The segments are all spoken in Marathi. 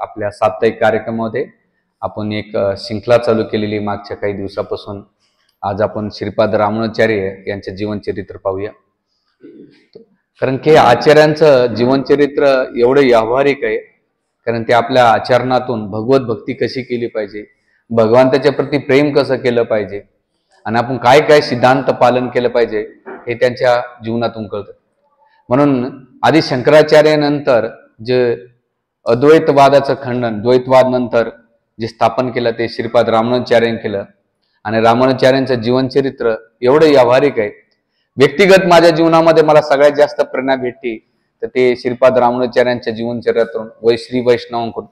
आपल्या साप्ताहिक कार्यक्रमामध्ये आपण एक श्रृंखला चालू केलेली मागच्या काही दिवसापासून. आज आपण श्रीपाद रामानुजाचार्य यांचे जीवनचरित्र पाहूया. कारण की आचार्यांचं जीवनचरित्र एवढं व्यावहारिक आहे, कारण ते आपल्या आचरणातून भगवत भक्ती कशी केली पाहिजे, भगवंताच्या प्रती प्रेम कसं केलं पाहिजे आणि आपण काय काय सिद्धांत पालन केलं पाहिजे हे त्यांच्या जीवनातून कळतं. म्हणून आधी शंकराचार्यानंतर जे अद्वैतवादाचं खंडन, द्वैतवाद नंतर जे स्थापन केलं ते श्रीपाद रामानुजाचार्यांनी केलं. आणि रामानुजाचार्यांचं जीवनचरित्र एवढं व्यावहारिक आहे. व्यक्तिगत माझ्या जीवनामध्ये मला सगळ्यात जास्त प्रेरणा भेटते तर ते श्रीपाद रामानुजाचार्यांच्या जीवनचरित्रातून श्री वैष्णवांकडून.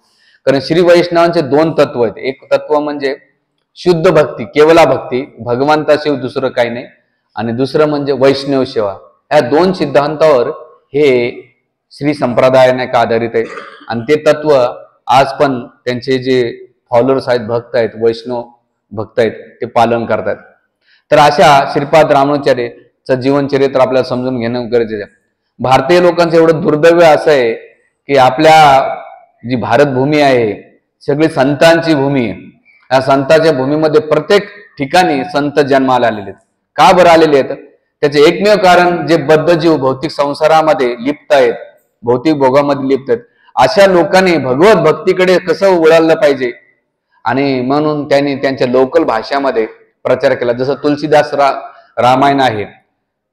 कारण श्री वैष्णवांचे दोन तत्व आहेत. एक तत्व म्हणजे शुद्ध भक्ती, केवला भक्ती, भगवंताशिवाय दुसरं काही नाही, आणि दुसरं म्हणजे वैष्णव सेवा. या दोन सिद्धांतावर हे श्री संप्रदायाने आधारित आहे. आणि ते तत्व आज पण त्यांचे जे फॉलोअर्स आहेत, भक्त आहेत, वैष्णव भक्त आहेत, ते पालन करतात. तर अशा श्रीपाद रामानुजाचार्यचं जीवनचरित्र आपल्याला समजून घेणं गरजेचं आहे. भारतीय लोकांचं एवढं दुर्दैव असं आहे की आपल्या जी भारत भूमी आहे सगळी संतांची भूमी आहे. या संतांच्या भूमीमध्ये प्रत्येक ठिकाणी संत जन्माला आलेले आहेत. का बरं आलेले आहेत? त्याचे एकमेव कारण जे बद्धजीव भौतिक संसारामध्ये लिप्त आहेत, भौतिक भोगामध्ये लिप्त आहेत, अशा लोकांनी भगवत भक्तीकडे कसं वळालं पाहिजे आणि म्हणून त्यांनी त्यांच्या लोकल भाषामध्ये प्रचार केला. जसं तुलसीदास रामायण आहे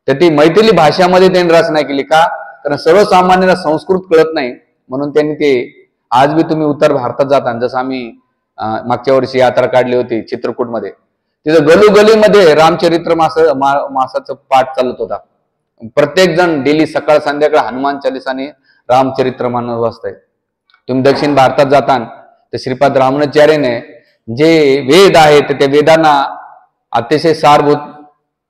तर ती मैथिली भाषामध्ये त्यांनी रचना केली. का? कारण सर्वसामान्यांना संस्कृत कळत नाही, म्हणून त्यांनी ते आज बी तुम्ही उत्तर भारतात जाता, जसं आम्ही मागच्या वर्षी यात्रा काढली होती चित्रकूटमध्ये, तिथं गलोगलीमध्ये रामचरित्र मासाचं पाठ चालत होता. प्रत्येक जण डेली सकाळ संध्याकाळ हनुमान चालीसाने रामचरित्र मानत वाचताय. तुम्ही दक्षिण भारतात जाता तर श्रीपाद रामानुजाचार्याने जे वेद आहेत त्या वेदांना अतिशय सारभूत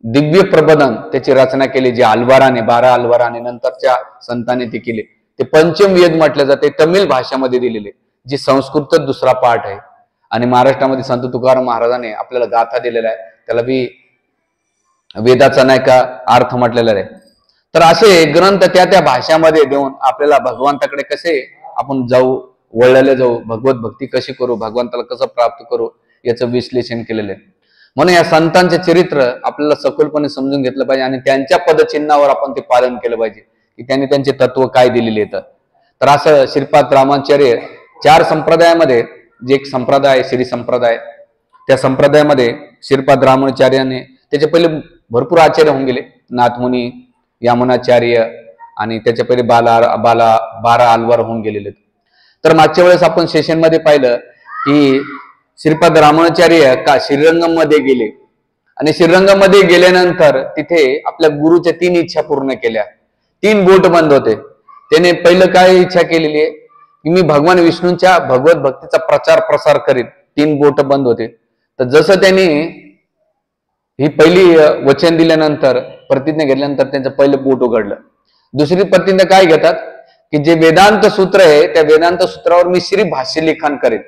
दिव्य प्रबोधन त्याची रचना केली, जे अल्वाराने 12 अल्वाराने नंतरच्या संतांनी ती केली. ते पंचम वेद म्हटले जाते, तमिळ भाषेमध्ये दिलेले, जी संस्कृत दुसरा पाठ आहे. आणि महाराष्ट्रामध्ये संत तुकाराम महाराजांनी आपल्याला गाथा दिलेला आहे, त्याला बी वेदाचा नाही का अर्थ म्हटलेला आहे. तर असे ग्रंथ त्या भाषामध्ये देऊन आपल्याला भगवंताकडे कसे आपण वळलेले जाऊ, भगवत भक्ती कशी करू, भगवंताला कसं प्राप्त करू याचं विश्लेषण केलेलं आहे. म्हणून या संतांचे चरित्र आपल्याला सखोलपणे समजून घेतलं पाहिजे आणि त्यांच्या पदचिन्हावर आपण ते पालन केलं पाहिजे की त्यांनी त्यांचे तत्व काय दिलेले आहेत. तर असं श्रीपाद रामानुजाचार्य 4 संप्रदायामध्ये, जे एक संप्रदाय श्री संप्रदाय, त्या संप्रदायामध्ये श्रीपाद रामानुजाचार्याने त्याचे पहिले भरपूर आचार्य होऊन गेले, नाथमुनी, यामुनाचार्य आणि त्याच्या पहिले 12 अल्वार होऊन गेलेले. तर मागच्या वेळेस आपण सेशनमध्ये पाहिलं की श्रीपाद रामानुजाचार्य का श्रीरंगम मध्ये गेले आणि श्रीरंगम मध्ये गेल्यानंतर तिथे आपल्या गुरुच्या 3 इच्छा पूर्ण केल्या. 3 बोट बंद होते. त्याने पहिलं काय इच्छा केलेली आहे की मी भगवान विष्णूंच्या भगवत भक्तीचा प्रचार प्रसार करीत. 3 बोट बंद होते. तर जसं त्यांनी ही पहिली वचन दिल्यानंतर, प्रतिज्ञा घेतल्यानंतर त्यांचं पहिलं बोट उघडलं. दुसरी प्रतिज्ञा काय घेतात की जे वेदांत सूत्र आहे त्या वेदांत सूत्रावर मी श्री भाष्य लिखाण करेन.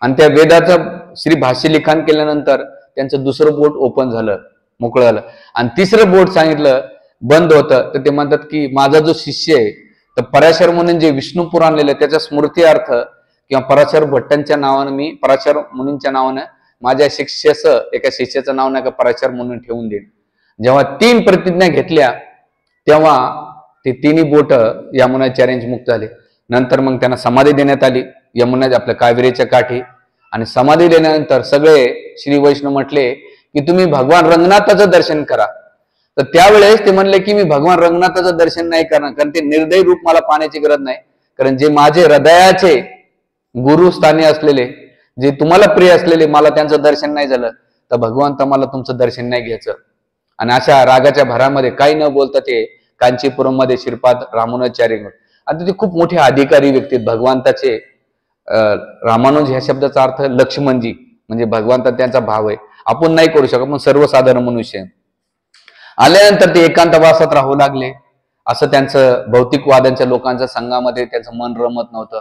आणि त्या वेदाचं श्री भाष्य लिखाण केल्यानंतर त्यांचं दुसरं बोट ओपन झालं, मोकळं झालं. आणि तिसरं बोट सांगितलं बंद होतं. तर ते म्हणतात की माझा जो शिष्य आहे, तर पराशर म्हणून जे विष्णू पुराण लिहिलं त्याच्या स्मृती अर्थ किंवा पराशर भट्टांच्या नावानं मी पराशर मुनींच्या नावानं माझ्या एका शिष्याचं नाव नाही का पराशर म्हणून ठेवून देईन. जेव्हा 3 प्रतिज्ञा घेतल्या तेव्हा ते 3ही बोट यमुनाचार्यांची मुक्त झाली. नंतर मग त्यांना समाधी देण्यात आली यमुना आपल्या कावेरीच्या काठी. आणि समाधी देण्यानंतर सगळे श्री वैष्णव म्हटले की तुम्ही भगवान रंगनाथाचं दर्शन करा. तर त्यावेळेस ते म्हणले की मी भगवान रंगनाथाचं दर्शन नाही करणार, कारण ते निर्दयी रूप मला पाहण्याची गरज नाही. कारण जे माझे हृदयाचे गुरुस्थानी असलेले, जे तुम्हाला प्रिय असलेले, मला त्यांचं दर्शन नाही झालं तर भगवंत मला तुमचं दर्शन नाही घ्यायचं. आणि अशा रागाच्या भरामध्ये काही न बोलता ते कांचीपुरम मध्ये श्रीपाद रामानुजाचार्य, आता ते खूप मोठे अधिकारी व्यक्ती, भगवंताचे रामानुज ह्या शब्दाचा अर्थ लक्ष्मणजी, म्हणजे भगवंता त्यांचा भाव आहे. आपण नाही करू शकत, पण सर्वसाधारण मनुष्य. आल्यानंतर ते एकांतवासात राहू लागले. असं त्यांचं भौतिकवाद्यांच्या लोकांच्या संघामध्ये त्यांचं मन रमत नव्हतं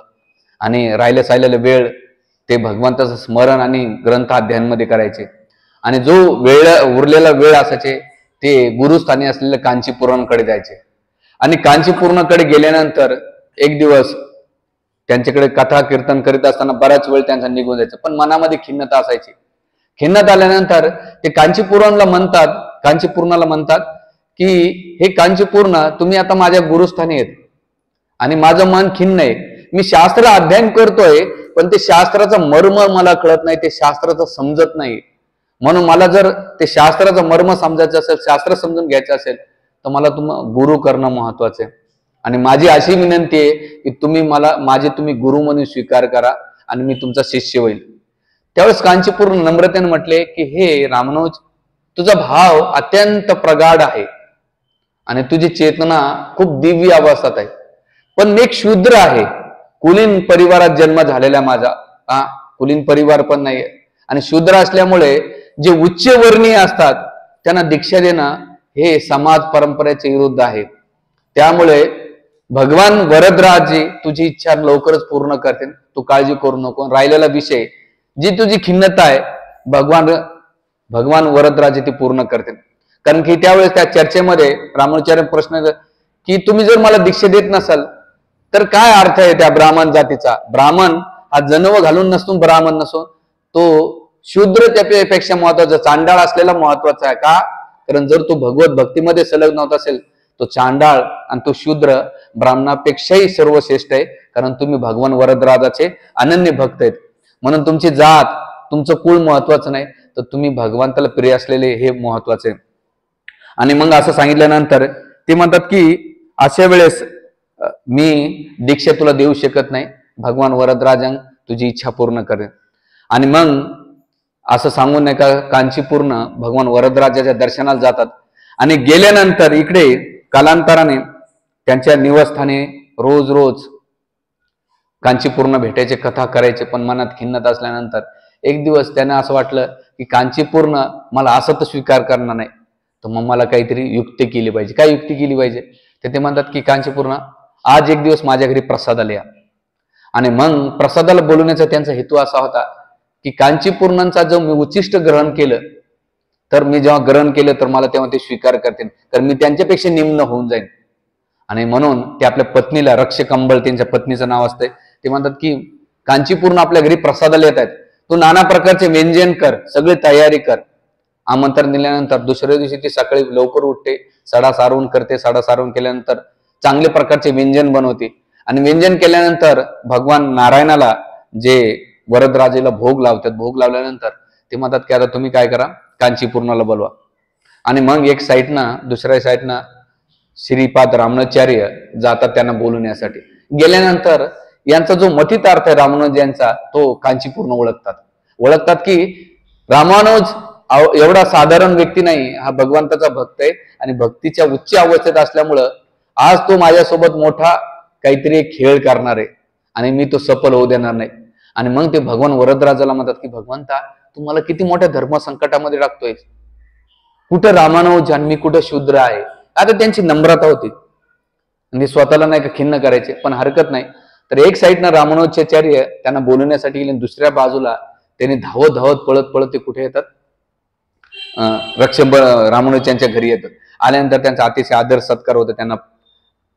आणि राहिलेला वेळ ते भगवंताचं स्मरण आणि ग्रंथ अध्ययनमध्ये करायचे. आणि जो उरलेला वेळ असायचे ते गुरुस्थानी असलेल्या कांचीपुरमकडे जायचे. आणि कांचीपुरमकडे गेल्यानंतर एक दिवस त्यांच्याकडे कथा कीर्तन करीत असताना बराच वेळ त्यांचा निघून जायचा, पण मनामध्ये खिन्नता असायची. खिन्नत आल्यानंतर ते कांचीपूर्णाला म्हणतात की हे कांचीपूर्ण, तुम्ही आता माझ्या गुरुस्थानी आहेत आणि माझं मन खिन्न आहे. मी शास्त्र अध्ययन करतोय, पण ते शास्त्राचं मर्म मला कळत नाही, ते शास्त्राचं समजत नाही. म्हणून मला जर ते शास्त्राचं मर्म समजायचं असेल, शास्त्र समजून घ्यायचं असेल, तर मला गुरु करणं महत्वाचं आहे. आणि माझी अशी विनंती आहे की तुम्ही गुरु म्हणून स्वीकार करा आणि मी तुमचा शिष्य होईल. त्यावेळेस कांचीपूर्ण नम्रतेने म्हटले की हे रामानुज, तुझा भाव अत्यंत प्रगाढ आहे आणि तुझी चेतना खूप दिव्य अवस्थेत आहे, पण मी एक शूद्र आहे, कुलीन परिवारात जन्म झालेला माझा, कुलीन परिवार पण नाहीये, आणि शूद्र असल्यामुळे जे उच्च वर्णीय असतात त्यांना दीक्षा देणं हे समाज परंपरेच्या विरुद्ध आहे. त्यामुळे भगवान वरदराजी तुझी इच्छा लवकरच पूर्ण करतील, तू काळजी करू नको. राहिलेला विषय, जी तुझी खिन्नता आहे, भगवान वरदराजे ती पूर्ण करतील. कारण की त्यावेळेस त्या चर्चेमध्ये रामानुजाचार्य प्रश्न की तुम्ही जर मला दीक्षा देत नसाल तर काय अर्थ आहे त्या ब्राह्मण जातीचा? ब्राह्मण हा जन्म घालून नसून ब्राह्मण नसून तो शूद्र त्यापेक्षा महत्वाचा, चांडाळ असलेला महत्वाचा आहे. का? कारण जर तो भगवत भक्तीमध्ये संलग्न होत असेल, तो चांडाळ आणि तो शूद्र ब्राह्मणापेक्षाही सर्वश्रेष्ठ आहे, कारण तुम्ही भगवान वरदराजाचे अनन्य भक्त आहेत. म्हणून तुमची जात, तुमचं कुळ महत्वाचं नाही, तर तुम्ही भगवंताला प्रिय असलेले हे महत्वाचे. आणि मग असं सांगितल्यानंतर ते म्हणतात की अशा वेळेस मी दीक्षा तुला देऊ शकत नाही, भगवान वरदराजन तुझी इच्छा पूर्ण करेल. आणि मग असं सांगून नाही का कांचीपूर्ण भगवान वरदराजाच्या दर्शनाला जातात. आणि गेल्यानंतर इकडे कालांतराने त्यांच्या निवासस्थानी रोज रोज कांचीपूर्ण भेटायचे, कथा करायचे, पण मनात खिन्नत असल्यानंतर एक दिवस त्यांना असं वाटलं की कांचीपूर्ण मला असं तर स्वीकार करणार नाही, तर मग मला काहीतरी युक्ती केली पाहिजे. काय युक्ती केली पाहिजे? ते म्हणतात की कांचीपूर्ण, आज एक दिवस माझ्या घरी प्रसादाला या. आणि मग प्रसादाला बोलवण्याचा त्यांचा हेतू असा होता की कांचीपूर्णांचा जो मी उच्चिष्ट ग्रहण केलं, तर मी जेव्हा ग्रहण केलं तर मला तेव्हा ते स्वीकार करतील, तर मी त्यांच्यापेक्षा निम्न होऊन जाईन. आणि म्हणून ते आपल्या पत्नीला, रक्षकंबळ त्यांच्या पत्नीचं नाव असतंय, ते म्हणतात की कांचीपूर्ण आपल्या घरी प्रसादाला येत आहेत, तू नाना प्रकारचे व्यंजन कर, सगळी तयारी कर. आमंत्रण दिल्यानंतर दुसऱ्या दिवशी ती सकाळी लवकर उठते, सडा सारवून करते. सडा सारवून केल्यानंतर चांगले प्रकारचे व्यंजन बनवते. आणि व्यंजन केल्यानंतर भगवान नारायणाला जे वरदराजेला भोग लावतात, भोग लावल्यानंतर ते म्हणतात की आता तुम्ही काय करा, कांचीपूर्णाला बोलवा. आणि मग एक साईडनं, दुसऱ्या साईडनं श्रीपाद रामानुजाचार्य जातात त्यांना बोलवण्यासाठी. गेल्यानंतर यांचा जो मथित अर्थ आहे रामानुज यांचा, तो कांचीपूर्ण ओळखतात की रामानुज एवढा साधारण व्यक्ती नाही, हा भगवंताचा भक्त आहे आणि भक्तीच्या उच्च अवस्थेत असल्यामुळं आज तो माझ्यासोबत मोठा काहीतरी खेळ करणार आहे आणि मी तो सफल होऊ देणार नाही. आणि मग ते भगवान वरदराजाला म्हणतात की भगवंता, तू मला किती मोठ्या धर्म संकटामध्ये टाकतोय, कुठं रामानुज आणि मी कुठं शूद्र आहे. आता त्यांची नम्रता होती म्हणजे स्वतःला नाही का खिन्न करायचे, पण हरकत नाही. तर एक साईडनं रामानुजाचार्य त्यांना बोलवण्यासाठी गेले, दुसऱ्या बाजूला त्यांनी धावत धावत पळत पळत ते कुठे येतात, रक्षक रामानुजांच्या घरी येतात. आल्यानंतर त्यांचा अतिशय आदर सत्कार होतो, त्यांना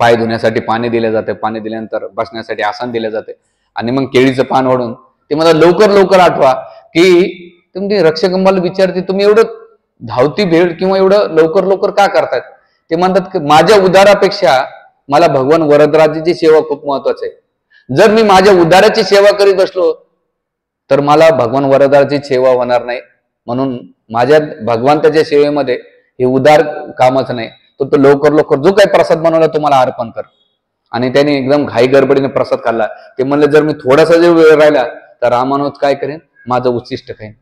पाय धुण्यासाठी पाणी दिले जाते, पाणी दिल्यानंतर बसण्यासाठी आसन दिले जाते. आणि मग केळीचं पान ओढून ते मला लवकर लवकर आठवा की तुम्ही रक्षकंबाला विचारते, तुम्ही एवढं धावती भेट किंवा एवढं लवकर लवकर का करतात? ते म्हणतात की माझ्या उदारापेक्षा मला भगवान वरदराजाची सेवा खूप महत्वाची आहे. जर मी माझ्या उदाराची सेवा करीत बसलो तर मला भगवान वरदराजाची सेवा होणार नाही. म्हणून माझ्या भगवंताच्या सेवेमध्ये हे उदार कामच नाही, तो लवकर लवकर जो काही प्रसाद बनवला तो मला अर्पण कर. आणि त्याने एकदम घाई गडबडीने प्रसाद खाल्ला. ते म्हणले जर मी थोडासा जर वेळ राहिला तर रामानुज काय करेन, माझं उच्चिष्ट खाईन.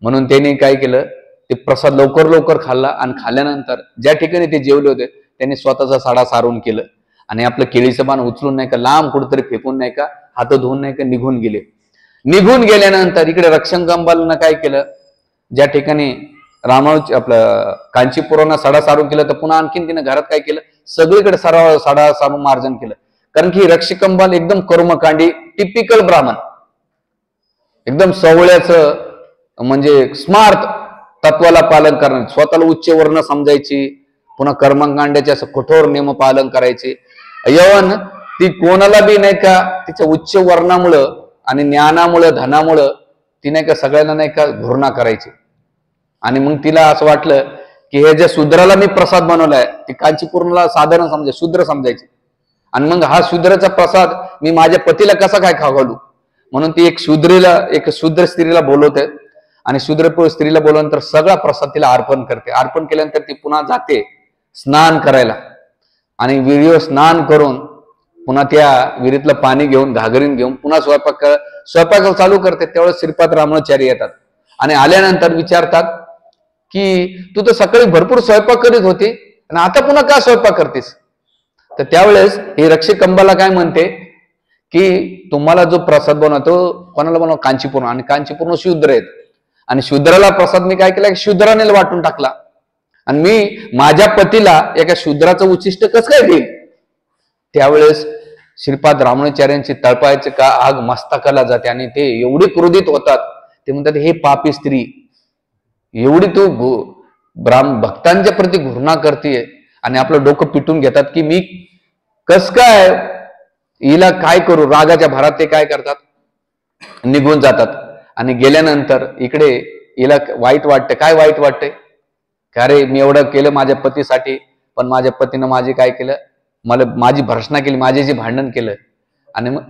म्हणून त्यांनी काय केलं, ते प्रसाद लवकर लवकर खाल्ला आणि खाल्ल्यानंतर ज्या ठिकाणी ते जेवले होते त्यांनी स्वतःचा साडा सारून केलं आणि आपलं केळीचं पान उचलून नाही का लांब कुठेतरी फेकून नाही का, हात धुवून नाही का निघून गेले. निघून गेल्यानंतर इकडे रक्षकंबालनं काय केलं, ज्या ठिकाणी रामानुज आपलं कांचीपुरानं सडा सारून केलं, तर पुन्हा आणखीन तिने घरात काय केलं, सगळीकडे सडा सारून मार्जन केलं. कारण की रक्षकंबाल एकदम कर्मकांडी, टिपिकल ब्राह्मण, एकदम सवळ्याचं म्हणजे स्मार्ट तत्वाला पालन करणार, स्वतःला उच्च वर्ण समजायची, पुन्हा कर्मकांडाचे असं कठोर नियम पालन करायचे. यवन ती कोणाला बी नाही का तिच्या उच्च वर्णामुळं आणि ज्ञानामुळं धनामुळं ती नाही का सगळ्यांना नाही का घृणा करायची. आणि मग तिला असं वाटलं की हे ज्या शूद्राला मी प्रसाद बनवलाय ती कांचीपूर्णला साधारण समजायची, शूद्र समजायची. आणि मग हा शूद्राचा प्रसाद मी माझ्या पतीला कसा काय खाऊ घालू, म्हणून ती एक शूद्र स्त्रीला बोलवते आणि शूद्र स्त्रीला बोलवल्यानंतर सगळा प्रसाद तिला अर्पण करते. अर्पण केल्यानंतर ती पुन्हा जाते स्नान करायला आणि विहिरीवर स्नान करून पुन्हा त्या विहिरीतलं पाणी घेऊन घागरीन घेऊन पुन्हा स्वयंपाक चालू करते. त्यावेळेस श्रीपाद रामानुचार्य येतात आणि आल्यानंतर विचारतात की तू तर सकाळी भरपूर स्वयंपाक करीत होती आणि आता पुन्हा का स्वयंपाक करतेस. तर त्यावेळेस ही रक्षकंबाला काय म्हणते की तुम्हाला जो प्रसाद बनवतो कोणाला बनव, कांचीपूर्ण, आणि कांचीपूर्ण शूद्र आहेत आणि शूद्राला प्रसाद मी काय केला, शूद्राने वाटून टाकला आणि मी माझ्या पतीला एका शूद्राचं उच्चिष्ट कसं काय देईल. त्यावेळेस श्रीपाद रामानुचार्यांची तळपायाची का आग मस्तकाला जाते आणि ते एवढे क्रोधित होतात. ते म्हणतात हे पापी स्त्री, एवढी तू भक्तांच्या प्रती घृणा करते आणि आपलं डोकं पिटून घेतात की मी कस काय हिला काय करू. रागाच्या भरात ते काय करतात, निघून जातात. आणि गेल्यानंतर इकडे हिला वाईट वाटतं. काय वाईट वाटतंय, अरे मी एवढं केलं माझ्या पतीसाठी, पण माझ्या पतीनं माझे काय केलं, मला माझी भर्सना केली, माझ्याशी भांडण केलं. आणि मग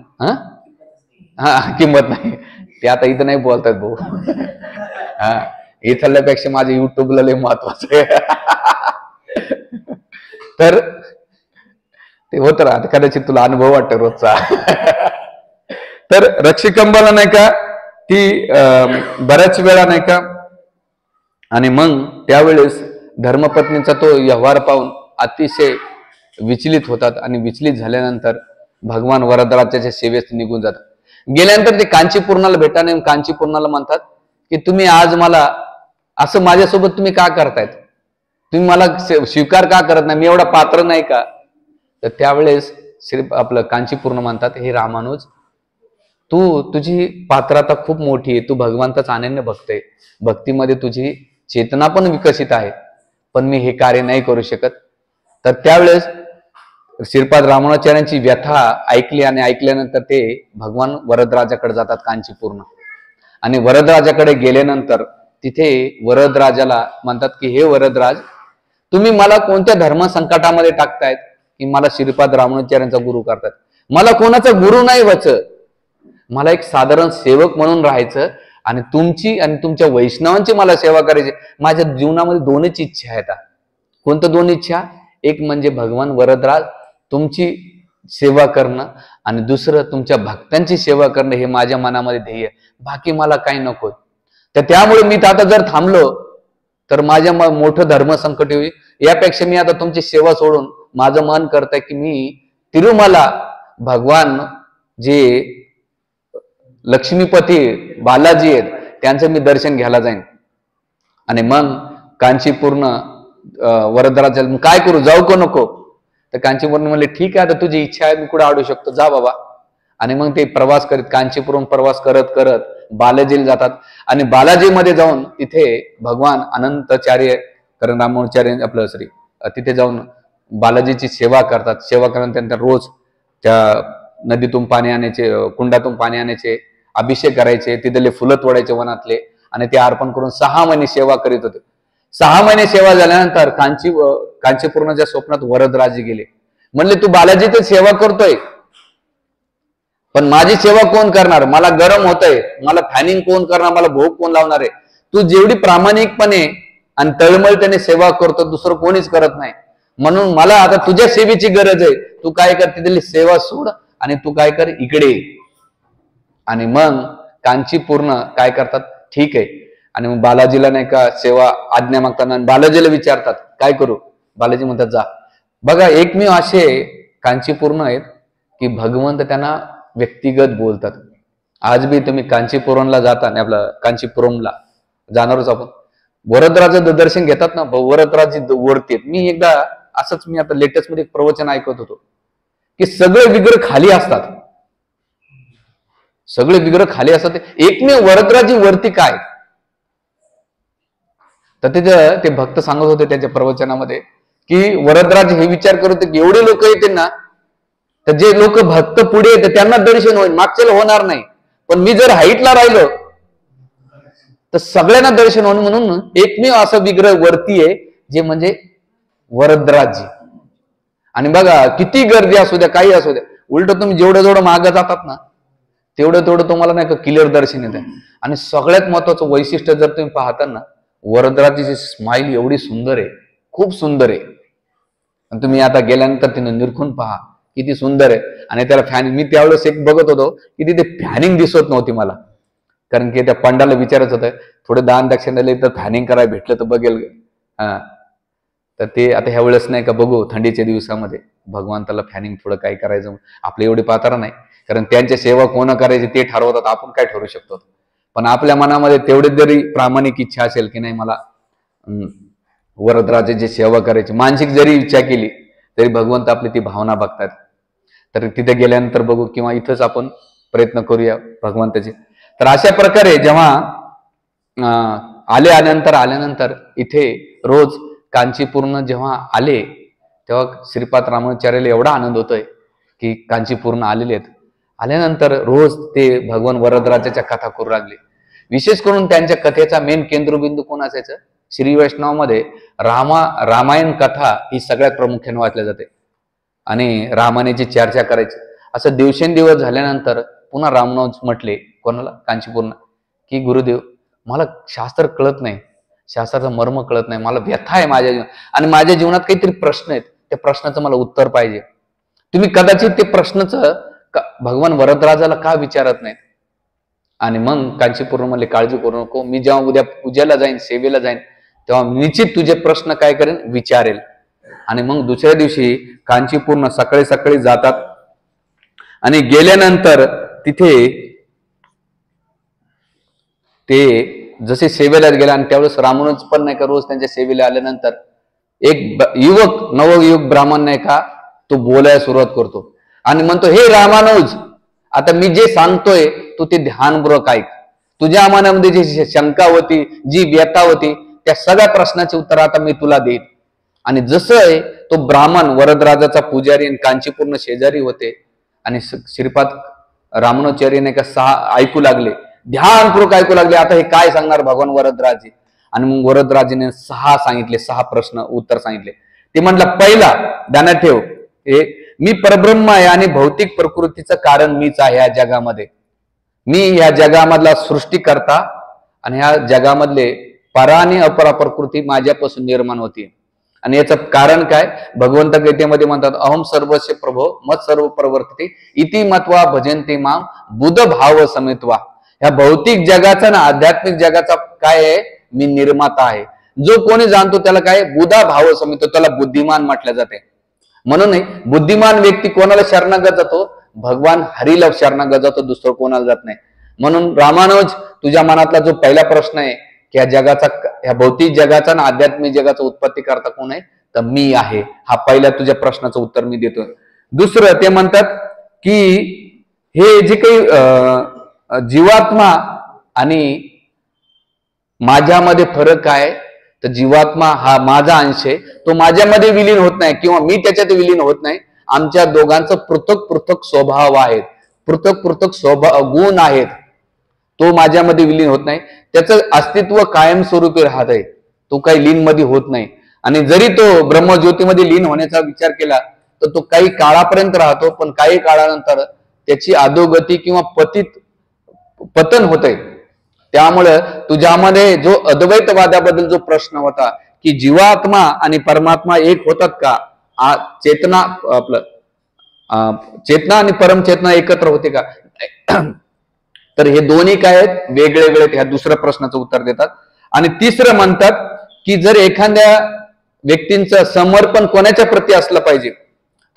किंमत नाही. ते आता इथं नाही बोलतात भाऊ. इथल्यापेक्षा माझ्या युट्यूबला लय महत्वाचं आहे. तर ते होत राहत, कदाचित तुला अनुभव वाटतो रोजचा. तर रक्षकंबाला नाही का ती बऱ्याच वेळा नाही का, आणि मग त्यावेळेस धर्मपत्नीचा तो व्यवहार पाहून अतिशय विचलित होतात आणि विचलित झाल्यानंतर भगवान वरदराजाच्या सेवेत निघून जातात. गेल्यानंतर ते कांचीपूर्णाला भेटाने कांचीपूर्णाला म्हणतात की तुम्ही आज मला असं माझ्यासोबत तुम्ही का करतायत, तुम्ही मला स्वीकार का करत नाही, मी एवढा पात्र नाही का. तर त्यावेळेस आपलं कांचीपूर्ण म्हणतात हे रामानुज, तुझी पात्रता खूप मोठी आहे, तू भगवंताचा अनन्य भक्त आहे, भक्तीमध्ये तुझी चेतना पण विकसित आहे, पण मी हे कार्य नाही करू शकत. तर त्यावेळेस श्रीपाद रामानुचार्यांची व्यथा ऐकली आणि ऐकल्यानंतर ते भगवान वरदराजाकडे जातात कांचीपूर्ण. आणि वरदराजाकडे गेल्यानंतर तिथे वरदराजाला म्हणतात की हे वरदराज, तुम्ही मला कोणत्या धर्म संकटामध्ये टाकतायत की मला श्रीपाद रामानुचार्यांचा गुरु करतात. मला कोणाचा गुरु नाही व्हायचं, मला एक साधारण सेवक म्हणून राहायचं आणि तुमची आणि तुमच्या वैष्णवांची मला सेवा करायची. माझ्या जीवनामध्ये दोनच इच्छा आहेत. कोणत्या दोन इच्छा, एक म्हणजे भगवान वरदराज तुमची सेवा करणं आणि दुसरं तुमच्या भक्तांची सेवा करणं, हे माझ्या मनामध्ये ध्येय, बाकी मला काही नको. तर त्यामुळे मी आता जर थांबलो तर माझ्या मोठं धर्म संकट होईल. यापेक्षा मी आता तुमची सेवा सोडून माझं मन करतंय की मी तिरुमला भगवान जे लक्ष्मीपती बालाजी आहेत त्यांचं मी दर्शन घ्यायला जाईन. आणि मग कांचीपूर्ण वरदराज काय करू, जाऊ का नको. तर कांचीपूर्ण म्हणले ठीक आहे, आता तुझी इच्छा आहे, मी कुठे आडू शकतो, जा बाबा. आणि मग ते प्रवास करीत कांचीपूर्ण प्रवास करत करत बालाजीला जातात. आणि बालाजीमध्ये जाऊन तिथे भगवान अनंताचार्य कारण रामानुचार्य आपलं तिथे जाऊन बालाजीची सेवा करतात. सेवा केल्यानंतर रोज त्या नदीतून पाणी आणायचे, कुंडातून पाणी आणायचे, अभिषेक करायचे, तिथले फुलं तोडायचे वनातले आणि ते अर्पण करून 6 महिने सेवा करीत होते. 6 महिने सेवा झाल्यानंतर कांचीपूर्णाच्या स्वप्नात वरदराजे गेले. म्हणले तू बालाजीची सेवा करतोय, पण माझी सेवा कोण करणार, मला गरम होतंय, मला फॅनिंग कोण करणार, मला भोग कोण लावणार आहे. तू जेवढी प्रामाणिकपणे आणि तळमळतेने सेवा करतो दुसरं कोणीच करत नाही, म्हणून मला आता तुझ्या सेवेची गरज आहे. तू काय कर, तिथली सेवा सोड आणि तू काय कर, इकडे. आणि मग कांचीपूर्ण काय करतात, ठीक आहे. आणि मग बालाजीला नाही का सेवा आज्ञा मागताना बालाजीला विचारतात काय करू. बालाजी म्हणतात जा. बघा एकमेव असे कांचीपूर्ण आहेत की भगवंत त्यांना व्यक्तिगत बोलतात. आज बी तुम्ही कांचीपुरमला जाता आणि आपलं कांचीपुरमला जाणारच आपण, वरदराजाचं दर्शन घेतात ना, वरदराज वरती. मी एकदा असंच मी आता लेटेस्ट मध्ये एक प्रवचन ऐकत होतो की सगळे विग्रह खाली असतात, सगळे विग्रह खाली असतात, एकमेव वरदराजी वरती काय. तर तिथं ते भक्त सांगत होते त्यांच्या प्रवचनामध्ये की वरदराज हे विचार करत होते की एवढे लोक येते ना, तर जे लोक भक्त पुढे येतात त्यांना दर्शन होईल, मागच्याला होणार नाही. पण मी जर हाईटला राहिलो तर सगळ्यांना दर्शन होईल. म्हणून एकमेव असं विग्रह वरती आहे जे म्हणजे वरदराजी. आणि बघा किती गर्दी असू द्या, काही असू द्या, उलट तुम्ही जेवढं मागं जातात ना तेवढं तुम्हाला नाही का क्लिअर दर्शन येत आहे. आणि सगळ्यात महत्वाचं वैशिष्ट्य जर तुम्ही पाहता ना, वरदराजीची स्माईल एवढी सुंदर आहे, खूप सुंदर आहे. आणि तुम्ही आता गेल्यानंतर तिने निरखून पहा किती सुंदर आहे. आणि त्याला फॅनिंग, मी त्यावेळेस एक बघत होतो की तिथे फॅनिंग दिसत नव्हती मला, कारण की त्या पंडाला विचारत होतं थोडे दान दक्षिणाले तर फॅनिंग करायला भेटलं तर बघेल. हा, तर ते आता ह्या वेळेस नाही का बघू थंडीच्या दिवसामध्ये भगवंताला फॅनिंग थोडं काही करायचं. आपलं एवढी पातारा नाही, कारण त्यांच्या सेवा कोण करायची ते ठरवतात, आपण काय ठरवू शकतो. पण आपल्या मनामध्ये तेवढी जरी प्रामाणिक इच्छा असेल की नाही मला वरदराजाची सेवा करायची, मानसिक जरी इच्छा केली तरी भगवंत आपली ती भावना बघतात. तर तिथे गेल्यानंतर बघू किंवा इथंच आपण प्रयत्न करूया भगवंताचे. तर अशा प्रकारे जेव्हा आल्यानंतर इथे रोज कांचीपूर्ण जेव्हा आले तेव्हा श्रीपाद रामानुजाचार्याला एवढा आनंद होतोय की कांचीपूर्ण आलेले आहेत. आल्यानंतर रोज ते भगवान वरदराजाच्या कथा करू लागले. विशेष करून त्यांच्या कथेचा मेन केंद्रबिंदू कोण असायचं? श्री वैष्णवामध्ये रामायण कथा ही सगळ्यात प्रामुख्याने वाचल्या जाते आणि रामायणाची चर्चा करायची. असं दिवसेंदिवस झाल्यानंतर पुन्हा रामनाथ म्हटले कोणाला? कांचीपूर्ण, की गुरुदेव मला शास्त्र कळत नाही, शास्त्राचं मर्म कळत नाही, मला व्यथा आहे माझ्या जीवनात आणि माझ्या जीवनात काहीतरी प्रश्न आहेत, त्या प्रश्नाचं मला उत्तर पाहिजे. तुम्ही कदाचित ते प्रश्नाचं भगवान वरदराजाला का विचारत नाहीत? आणि मग कांचीपूर्ण म्हणले काळजी करू नको, मी जेव्हा उद्या पूजेला जाईन, सेवेला जाईन, तेव्हा निश्चित तुझे प्रश्न काय करेन विचारेल. आणि मग दुसऱ्या दिवशी कांचीपूर्ण सकाळी सकाळी जातात आणि गेल्यानंतर तिथे ते जसे सेवेला गेला आणि त्यावेळेस रामानुज पण नाही का रोज त्यांच्या सेवेला आल्यानंतर एक नवयुवक ब्राह्मण नाही का तो बोलायला सुरुवात करतो आणि म्हणतो, हे रामानुज, आता मी जे सांगतोय तू ते ध्यानपूर्वक ऐक. तुझ्या मनामध्ये जी शंका होती, जी व्यथा होती, त्या सगळ्या प्रश्नाचे उत्तर आता मी तुला देईन. आणि जसं आहे तो ब्राह्मण वरदराजाचा पुजारी आणि कांचीपूर्ण शेजारी होते आणि श्रीपाद रामानुजाचार्य नाही का ऐकू लागले, ध्यानपूर्वक ऐकू लागले. आता हे काय सांगणार भगवान वरदराजे? आणि मग वरदराजेने 6 प्रश्न उत्तर सांगितले. ते म्हटलं, पहिला ध्यानात ठेव, मी परब्रह्म आहे आणि भौतिक प्रकृतीचं कारण मीच आहे या जगामध्ये. मी या जगामधला सृष्टीकर्ता आणि ह्या जगामधले परा आणि अपरा प्रकृती माझ्यापासून निर्माण होती. आणि याचं कारण काय? भगवंत गीतेमध्ये म्हणतात, अहम सर्वस्य प्रभो मत सर्व प्रवर्तते इति मत्वा भजन्ते माम बुध भाव समेत्वा. ह्या भौतिक जगाचा ना आध्यात्मिक जगाचा काय आहे? मी निर्माता आहे. जो कोणी जाणतो त्याला काय? बुधा भाव समेतो, त्याला बुद्धिमान म्हटलं जाते. म्हणून बुद्धिमान व्यक्ती कोणाला शरणागत जातो? भगवान हरीला शरणागत जातो, दुसरं कोणाला जात नाही. म्हणून रामानुज, तुझ्या मनातला जो पहिला प्रश्न आहे की ह्या भौतिक जगाचा ना आध्यात्मिक जगाचा उत्पत्ती करता कोण आहे? तर मी आहे. हा पहिल्या तुझ्या प्रश्नाचं उत्तर मी देतोय. दुसरं ते म्हणतात की हे जे काही जीवात्मा आणि माझ्यामध्ये फरक आहे, तर जीवात्मा हा माझा अंश आहे, तो माझ्यामध्ये विलीन होत नाही किंवा मी त्याच्यात विलीन होत नाही. आमच्या दोघांचं पृथक पृथक स्वभाव आहेत, पृथक स्वभाव गुण आहेत. तो माझ्यामध्ये विलीन होत नाही, त्याचं अस्तित्व कायमस्वरूपी राहत आहे, तो काही लीन मध्ये होत नाही. आणि जरी तो ब्रह्मज्योतीमध्ये लीन होण्याचा विचार केला तर तो काही काळापर्यंत राहतो, पण काही काळानंतर त्याची अधोगती किंवा पतन होत आहे. त्यामुळे तुझ्यामध्ये जो अद्वैतवादाबद्दल जो प्रश्न होता की जीवात्मा आणि परमात्मा एक होतात का, चेतना आणि परमचेतना एकत्र होते का? तर हे दोन्ही काय आहेत? वेगळे वेगळे. ह्या दुसऱ्या प्रश्नाचं उत्तर देतात. आणि तिसरं म्हणतात की जर एखाद्या व्यक्तींचं समर्पण कोणाच्या प्रती असलं पाहिजे,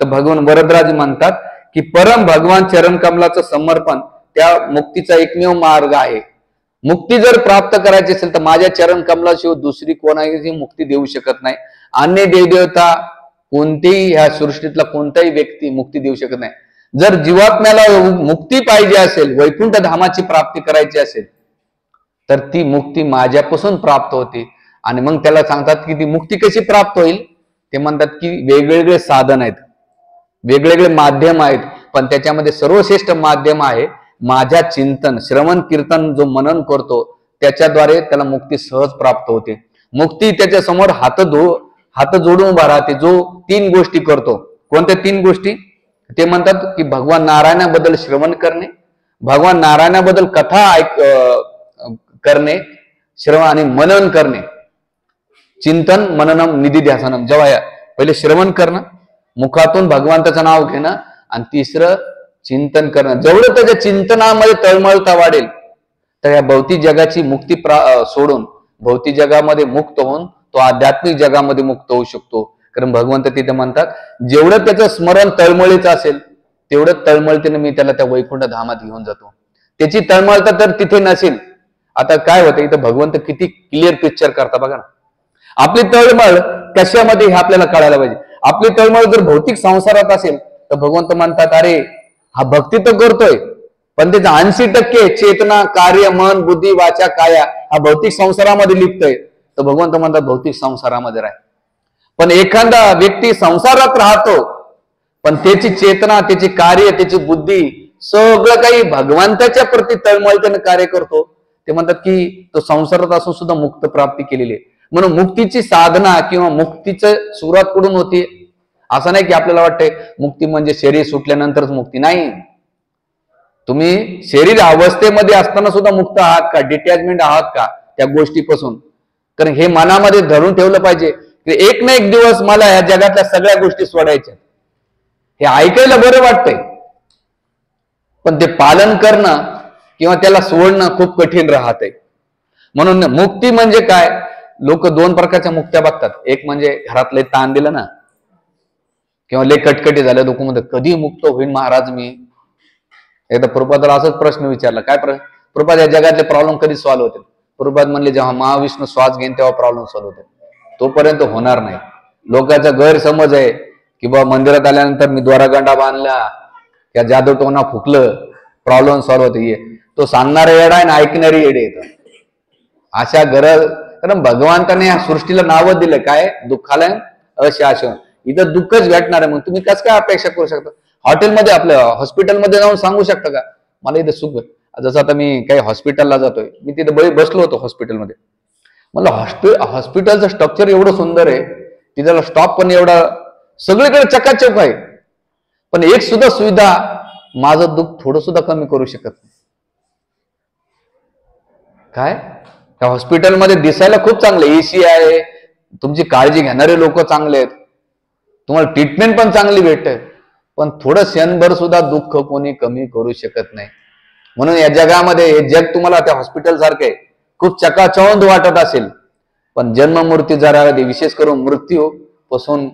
तर भगवान वरदराज म्हणतात की परम भगवान चरण कमलाचं समर्पण त्या मुक्तीचा एकमेव मार्ग आहे. मुक्ती जर प्राप्त करायची असेल तर माझ्या चरण कमलाशिवाय दुसरी कोणाही मुक्ती देऊ शकत नाही. अन्य देवदेवता कोणतेही ह्या सृष्टीतला कोणताही व्यक्ती मुक्ती देऊ शकत नाही. जर जीवात्म्याला मुक्ती पाहिजे असेल, वैकुंठ धामाची प्राप्ती करायची असेल, तर ती मुक्ती माझ्यापासून प्राप्त होते. आणि मग त्याला सांगतात की ती मुक्ती कशी प्राप्त होईल? ते म्हणतात की वेगवेगळे साधन आहेत. वेगवेगळे माध्यम आहेत, पण त्याच्यामध्ये सर्वश्रेष्ठ माध्यम आहे माझ्या चिंतन, श्रवण कीर्तन जो मनन करतो त्याच्याद्वारे त्याला मुक्ती सहज प्राप्त होते. मुक्ती त्याच्या समोर हात जोडून उभा राहते जो 3 गोष्टी करतो. कोणत्या 3 गोष्टी? ते म्हणतात की भगवान नारायणाबद्दल श्रवण करणे, भगवान नारायणाबद्दल कथा करणे, श्रवण आणि मनन करणे. चिंतन मननम निधी ध्यासनम. जेव्हा पहिले श्रवण करणं, मुखातून भगवंताचं नाव घेणं, आणि तिसरं चिंतन करणं. जेवढं त्याच्या चिंतनामध्ये तळमळता वाढेल तर या भौतिक जगाची मुक्ती सोडून भौतिक जगामध्ये मुक्त होऊन तो आध्यात्मिक जगामध्ये मुक्त होऊ शकतो. कारण भगवंत तिथे म्हणतात जेवढं त्याचं स्मरण तळमळीचं असेल तेवढं तळमळतीने मी त्याला त्या वैकुंठ धामात घेऊन जातो. त्याची तळमळता तर तिथे नसेल. आता काय होतं इथं भगवंत किती क्लिअर पिक्चर करता बघा ना. आपली तळमळ कशामध्ये हे आपल्याला कळायला पाहिजे. आपली तळमळ जर भौतिक संसारात असेल तर भगवंत म्हणतात अरे हा भक्ती तर करतोय पण त्याचा 80% चेतना, कार्य, मन, बुद्धी, वाचा, काया हा भौतिक संसारामध्ये लिप्तय. तर भगवंत म्हणतात भौतिक संसारामध्ये राह. पण एखादा व्यक्ती संसारात राहतो पण त्याची चेतना, त्याची कार्य, त्याची बुद्धी सगळं काही भगवंताच्या प्रती तळमळतेने कार्य करतो. ते म्हणतात की तो संसारात असून सुद्धा मुक्त प्राप्ती केलेली आहे. म्हणून मुक्तीची साधना किंवा मुक्तीचं सुरुवात कुठून होती? असं नाही की आपल्याला वाटतंय मुक्ती म्हणजे शरीर सुटल्यानंतरच मुक्ती. नाही, तुम्ही शरीर अवस्थेमध्ये असताना सुद्धा मुक्त आहात का? डिटॅचमेंट आहात का त्या गोष्टीपासून? कारण हे मनामध्ये धरून ठेवलं पाहिजे की एक ना एक दिवस मला या जगातल्या सगळ्या गोष्टी सोडायच्या. हे ऐकायला बरं वाटतंय पण ते पालन करणं किंवा त्याला सोडणं खूप कठीण राहतंय. म्हणून मुक्ती म्हणजे काय? लोक 2 प्रकारच्या मुक्त्या बघतात. एक म्हणजे घरातले ताण दिलं ना किंवा लय कटकटी झालं, लोक म्हणतात कधी मुक्त होईल महाराज मी. एकदा प्रभुपादाला असाच प्रश्न विचारला, काय प्रभुपाद या जगातले प्रॉब्लेम कधी सॉल्व्ह होतील? प्रभुपाद म्हणले जेव्हा महाविष्णू श्वास घेईन तेव्हा प्रॉब्लेम सॉल्व्ह होतील. तोपर्यंत होणार नाही. लोकांचा गैरसमज आहे की बा मंदिरात आल्यानंतर मी द्वारगंडा बांधला त्या जादू टोना फुकलं प्रॉब्लेम सॉल्व्ह होते. तो सांगणारा येडा आहे आणि ऐकणारी येडे येतं. अशा गरज, कारण भगवंताने या सृष्टीला नावं दिलं काय? दुःखालय अशासन. इथं दुःखच भेटणार आहे. मग तुम्ही कसं काय अपेक्षा करू शकता? हॉटेलमध्ये आपल्या हॉस्पिटलमध्ये जाऊन सांगू शकता का मला इथं सुख? जसं आता मी काही हॉस्पिटलला जातोय, मी तिथे बसलो होतो हॉस्पिटलमध्ये. मला हॉस्पिटलचं स्ट्रक्चर एवढं सुंदर आहे, तिथला स्टॉप पण एवढा सगळीकडे चकाचक आहे, पण एक सुद्धा सुविधा माझं दुःख थोडं सुद्धा कमी करू शकत नाही. काय त्या हॉस्पिटलमध्ये दिसायला खूप चांगलं एसी आहे, तुमची काळजी घेणारे लोक चांगले आहेत, तुम्हाला ट्रीटमेंट पण चांगली भेटते, पण थोडं क्षणभर सुद्धा दुःख कोणी कमी करू शकत नाही. म्हणून या जगामध्ये हे जग तुम्हाला त्या हॉस्पिटल सारखे खूप चकाचौंध वाटत असेल, पण जन्म मृत्यू जरा विशेष करून मृत्यू पासून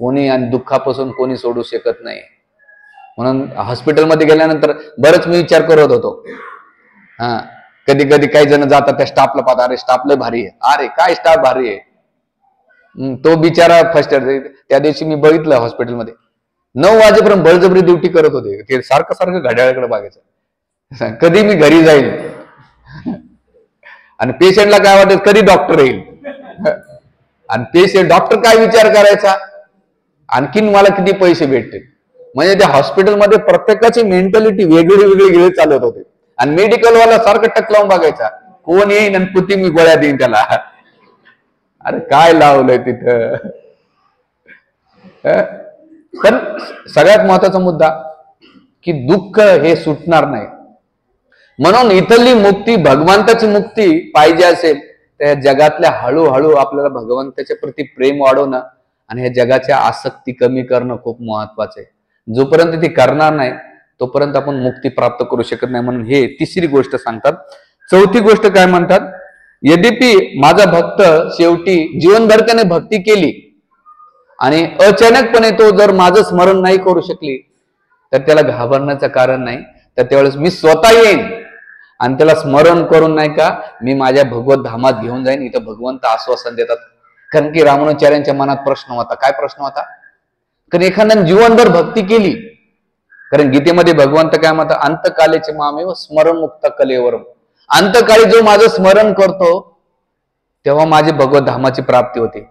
कोणी आणि दुःखापासून कोणी सोडू शकत नाही. म्हणून हॉस्पिटलमध्ये गेल्यानंतर बरंच मी विचार करत होतो. कधी कधी काही जण जातात त्या स्टाफला पाहता, अरे स्टाफ लय भारी आहे, अरे काय स्टाफ भारी आहे. तो बिचारा फर्स्ट त्या दिवशी मी बघितलं हॉस्पिटलमध्ये 9 वाजेपर्यंत बळजबरी ड्युटी करत होते. ते सारखं सारखं घड्याळाकडे बघायचं, कधी मी घरी जाईल. आणि पेशंटला काय वाटत कधी डॉक्टर येईल. आणि पेशंट डॉक्टर काय विचार करायचा आणखीन मला किती पैसे भेटतील. म्हणजे त्या हॉस्पिटलमध्ये प्रत्येकाची मेंटॅलिटी वेगळी वेगळी चालत होते. आणि मेडिकलवाला सारखं टक लावून बघायचा कोण येईन आणि किती मी गोळ्या देईन त्याला. अरे काय लावलंय तिथं. पण सगळ्यात महत्वाचा मुद्दा की दुःख हे सुटणार नाही. म्हणून इथली मुक्ती, भगवंताची मुक्ती पाहिजे असेल तर जगातल्या हळूहळू आपल्याला भगवंताच्या प्रती प्रेम वाढवणं आणि ह्या जगाच्या आसक्ती कमी करणं खूप महत्वाचं आहे. जोपर्यंत ती करणार नाही तोपर्यंत आपण मुक्ती प्राप्त करू शकत नाही. म्हणून हे तिसरी गोष्ट सांगतात. चौथी गोष्ट काय म्हणतात? यद्यपि माझा भक्त शेवटी जीवनभर त्याने भक्ती केली आणि अचानकपणे तो जर माझं स्मरण नाही करू शकली तर त्याला घाबरण्याचं कारण नाही. तर त्यावेळेस मी स्वतः येईन आणि त्याला स्मरण करून नाही का मी माझ्या भगवत धामात घेऊन जाईन. इथं भगवंत आश्वासन देतात. कारण की रामानुजाचार्यांच्या मनात प्रश्न होता. काय प्रश्न होता? कारण एखाद्याने जीवनभर भक्ती केली, कारण गीतेमध्ये भगवंत काय म्हणतात? अंतकालेचे मामेव स्मरण मुक्त कलेवरम. अंतकाळी जो माझं स्मरण करतो तेव्हा माझी भगवत धामाची प्राप्ती होते.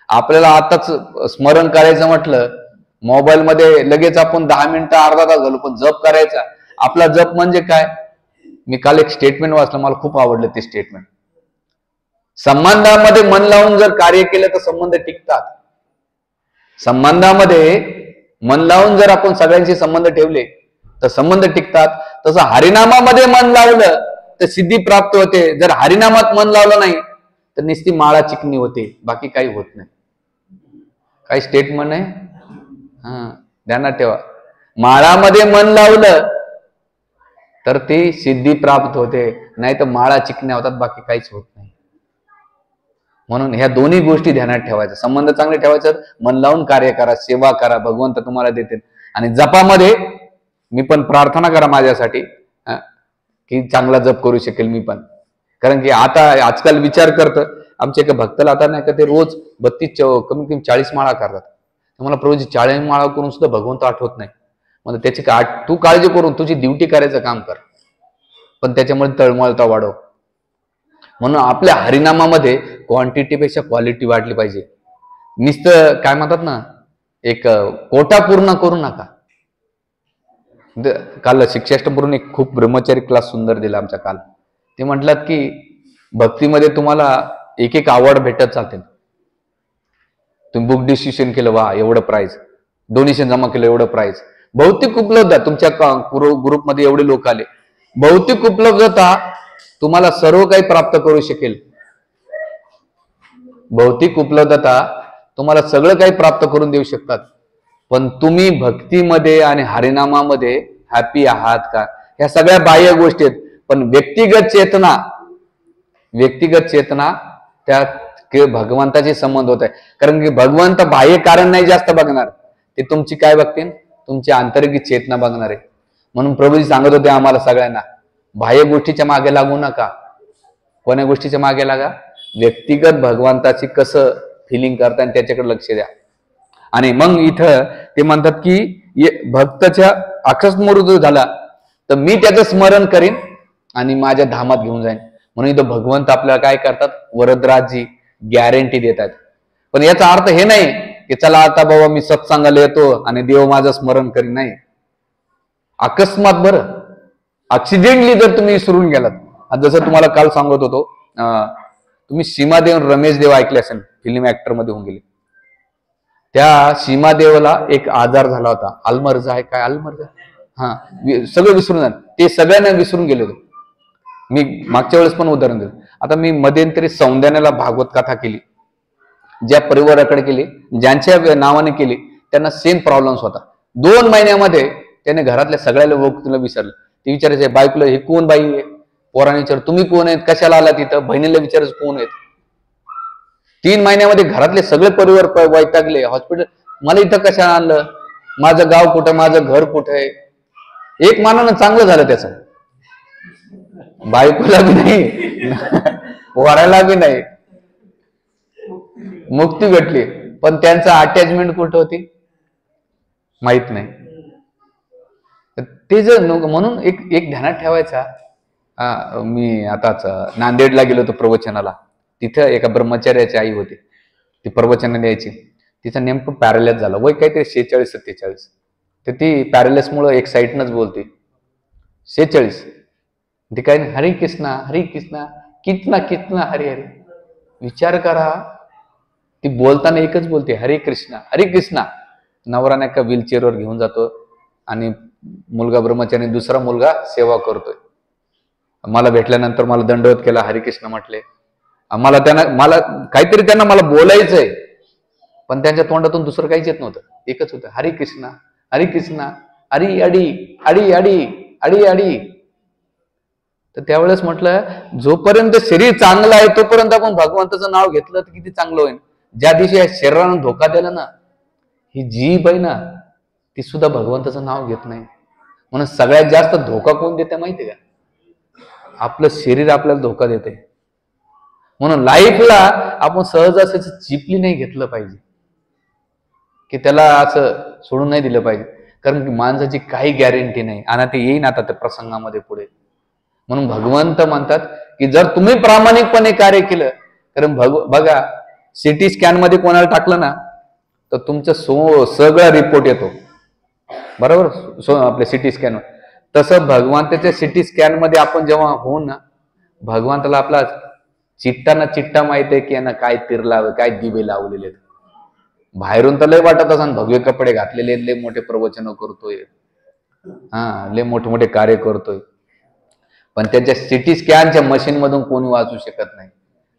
आपल्याला आताच स्मरण करायचं म्हटलं मोबाईल मध्ये लगेच आपण 10 मिनिटं अर्धा तास घालू, पण जप करायचा. आपला जप म्हणजे काय? मी काल एक स्टेटमेंट वाचलं, मला खूप आवडलं ते स्टेटमेंट. संबंधामध्ये मन लावून जर कार्य केलं तर संबंध टिकतात. संबंधामध्ये मन लावून जर आपण सगळ्यांचे संबंध ठेवले तर संबंध टिकतात. तसं हरिनामामध्ये मन लावलं तर सिद्धी प्राप्त होते. जर हरिनामात मन लावलं नाही तर नुसती माळा चिकनी होते, बाकी काही होत नाही. काही स्टेटमेंट आहे, ध्यानात ठेवा. माळामध्ये मन लावलं तर ती सिद्धी प्राप्त होते, नाही तर माळा चिकण्या होतात, बाकी काहीच होत नाही. म्हणून ह्या दोन्ही गोष्टी ध्यानात ठेवायच्या. संबंध चांगले ठेवायचं, मन लावून कार्य करा, सेवा करा, भगवंत तुम्हाला देतील. आणि जपामध्ये मी पण प्रार्थना करा माझ्यासाठी की चांगला जप करू शकेल मी पण. कारण की आता आजकाल विचार करतं, आमच्या एका भक्ताला आता नाही का ते रोज 32 कमी कमी 40 माळा करतात. मला प्रभूजी 40 माळा करून सुद्धा भगवंत आठवत नाही. म्हणजे त्याची तू काळजी करून तुझी ड्युटी करायचं काम कर, पण त्याच्यामुळे तळमळता वाढव. म्हणून आपल्या हरिनामामध्ये क्वांटिटीपेक्षा क्वालिटी वाढली पाहिजे. नुसतं काय म्हणतात ना, एक कोटा पूर्ण करू नका. काल शिक्षाष्टपूर्ण एक खूप ब्रह्मचारी क्लास सुंदर दिला आमच्या काल. ते म्हटलात की भक्तीमध्ये तुम्हाला एक एक आवड भेटत चालते. तुम्ही बुक डिस्ट्रीब्युशन केलं, वा एवढं प्राइज, डोनेशन जमा केलं एवढं प्राइज, भौतिक उपलब्धता तुमच्या ग्रुपमध्ये एवढे लोक आले, भौतिक उपलब्धता तुम्हाला सर्व काही प्राप्त करू शकेल. भौतिक उपलब्धता तुम्हाला सगळं काही प्राप्त करून देऊ शकतात, पण तुम्ही भक्तीमध्ये आणि हरिनामामध्ये हॅपी आहात का? ह्या सगळ्या बाह्य गोष्टी आहेत. पण व्यक्तिगत चेतना त्यात भगवंताचे संबंध होत आहे. कारण की भगवंत बाह्य कारण नाही जास्त बघणार, ते तुमची काय बघतील, तुमची आंतरिक चेतना बघणार आहे. म्हणून प्रभूजी सांगत होते आम्हाला सगळ्यांना, बाह्य गोष्टीच्या मागे लागू नका. कोण्या गोष्टीच्या मागे लागा? व्यक्तिगत भगवंताची कसं फिलिंग करता आणि त्याच्याकडे लक्ष द्या. आणि मग इथं ते म्हणतात की भक्ताच्या अकस्मात झाला तर मी त्याचं स्मरण करीन आणि माझ्या धामात घेऊन जाईन. म्हणून इथं भगवंत आपल्याला काय करतात, वरदराजी गॅरंटी देतात. पण याचा अर्थ हे नाही की चला आता बाबा मी सत्संगाला येतो आणि देव माझं स्मरण करीन. नाही, अकस्मात बरं, ऍक्सिडेंटली जर तुम्ही विसरून गेलात. जसं तुम्हाला काल सांगत होतो, तुम्ही सीमादेव रमेश देव ऐकले असेल, फिल्म ऍक्टर मध्ये होऊन गेले. त्या सीमादेवला एक आजार झाला होता, आल्मर्ज आहे काय, आल्मर्ज, सगळं विसरून झालं. ते सगळ्यांना विसरून गेले होते. मी मागच्या वेळेस पण उदाहरण दिलं. आता मी मध्यंतरी सौंदर्याला भागवत कथा केली, ज्या परिवाराकडे केली, ज्यांच्या नावाने केली, त्यांना सेम प्रॉब्लेम्स होता. 2 महिन्यामध्ये त्याने घरातल्या सगळ्या लोकांना विचारलं. ते विचारायचे बायकोला, हे कोण बाई आहे? पोराने विचार, तुम्ही कोण आहेत, कशाला आला तिथं? बहिणीला विचारायचं कोण आहेत? 3 महिन्यामध्ये घरातले सगळे परिवार वैतागले. हॉस्पिटल, मला इथं कशाला आणलं, माझं गाव कुठं, माझं घर कुठं आहे? एक मानानं चांगलं झालं त्याचं, बायकोला बी नाही, पोराला बी नाही, मुक्ती भेटली. पण त्यांचं अटॅचमेंट कुठं होती माहित नाही. ते जर म्हणून एक ध्यानात ठेवायचा. मी आताच नांदेडला गेलो होतो प्रवचनाला. तिथं एका ब्रह्मचार्याची आई होती, ती प्रवचन द्यायची. तिचं नेमकं पॅरालाइज झालं, वय काहीतरी 46-47. तर ती पॅरालाइसमुळे एक साईडनच बोलते. 46. ते काय नाही, हरे कृष्णा हरे कृष्णा, कितना कितना हरे हरे. विचार करा, ती बोलताना एकच बोलते, हरे कृष्णा हरे कृष्णा. नवरा नाही का व्हीलचेअरवर घेऊन जातो आणि मुलगा ब्रह्मचारी, दुसरा मुलगा सेवा करतोय. मला भेटल्यानंतर मला दंडवत केला, हरे कृष्ण म्हटले. मला काहीतरी त्यांना मला बोलायचंय, पण त्यांच्या तोंडातून दुसरं काहीच येत नव्हतं. एकच होतं, हरे कृष्णा हरे कृष्णा, अडी अडी अडी अडी अडी अडी. तर त्यावेळेस म्हटलं, जोपर्यंत शरीर चांगलं आहे तोपर्यंत आपण भगवंताचं नाव घेतलं तर किती चांगलं होईल. ज्या दिवशी या शरीरानं धोका दिला ना, ही जीभ आहे ना, ती सुद्धा भगवंताचं नाव घेत नाही. म्हणून सगळ्यात जास्त धोका कोण देते माहितीये का? आपलं शरीर आपल्याला धोका देते. म्हणून लाईफला आपण सहज असं चिपली नाही घेतलं पाहिजे, की त्याला असं सोडून नाही दिलं पाहिजे. कारण की माणसाची काही गॅरंटी नाही, आणि ते येईन आता त्या प्रसंगामध्ये पुढे. म्हणून भगवंत म्हणतात की जर तुम्ही प्रामाणिकपणे कार्य केलं, कारण बघा सिटी स्कॅन मध्ये कोणाला टाकलं ना, तर तुमचं सगळा रिपोर्ट येतो, बरोबर, आपल्या सिटी स्कॅन. तसं भगवंताच्या सिटी स्कॅन मध्ये आपण जेव्हा होऊ ना, भगवंताला आपला चिट्टा ना चिट्टा माहित आहे की यांना काय तीर लावले, काय दिवे लावलेले आहेत. बाहेरून तर लय वाटत असं भगवे कपडे घातलेले, लय मोठे प्रवचन करतोय, लय मोठे मोठे कार्य करतोय, पण त्याच्या सिटी स्कॅनच्या मशीन मधून कोणी वाचू शकत नाही,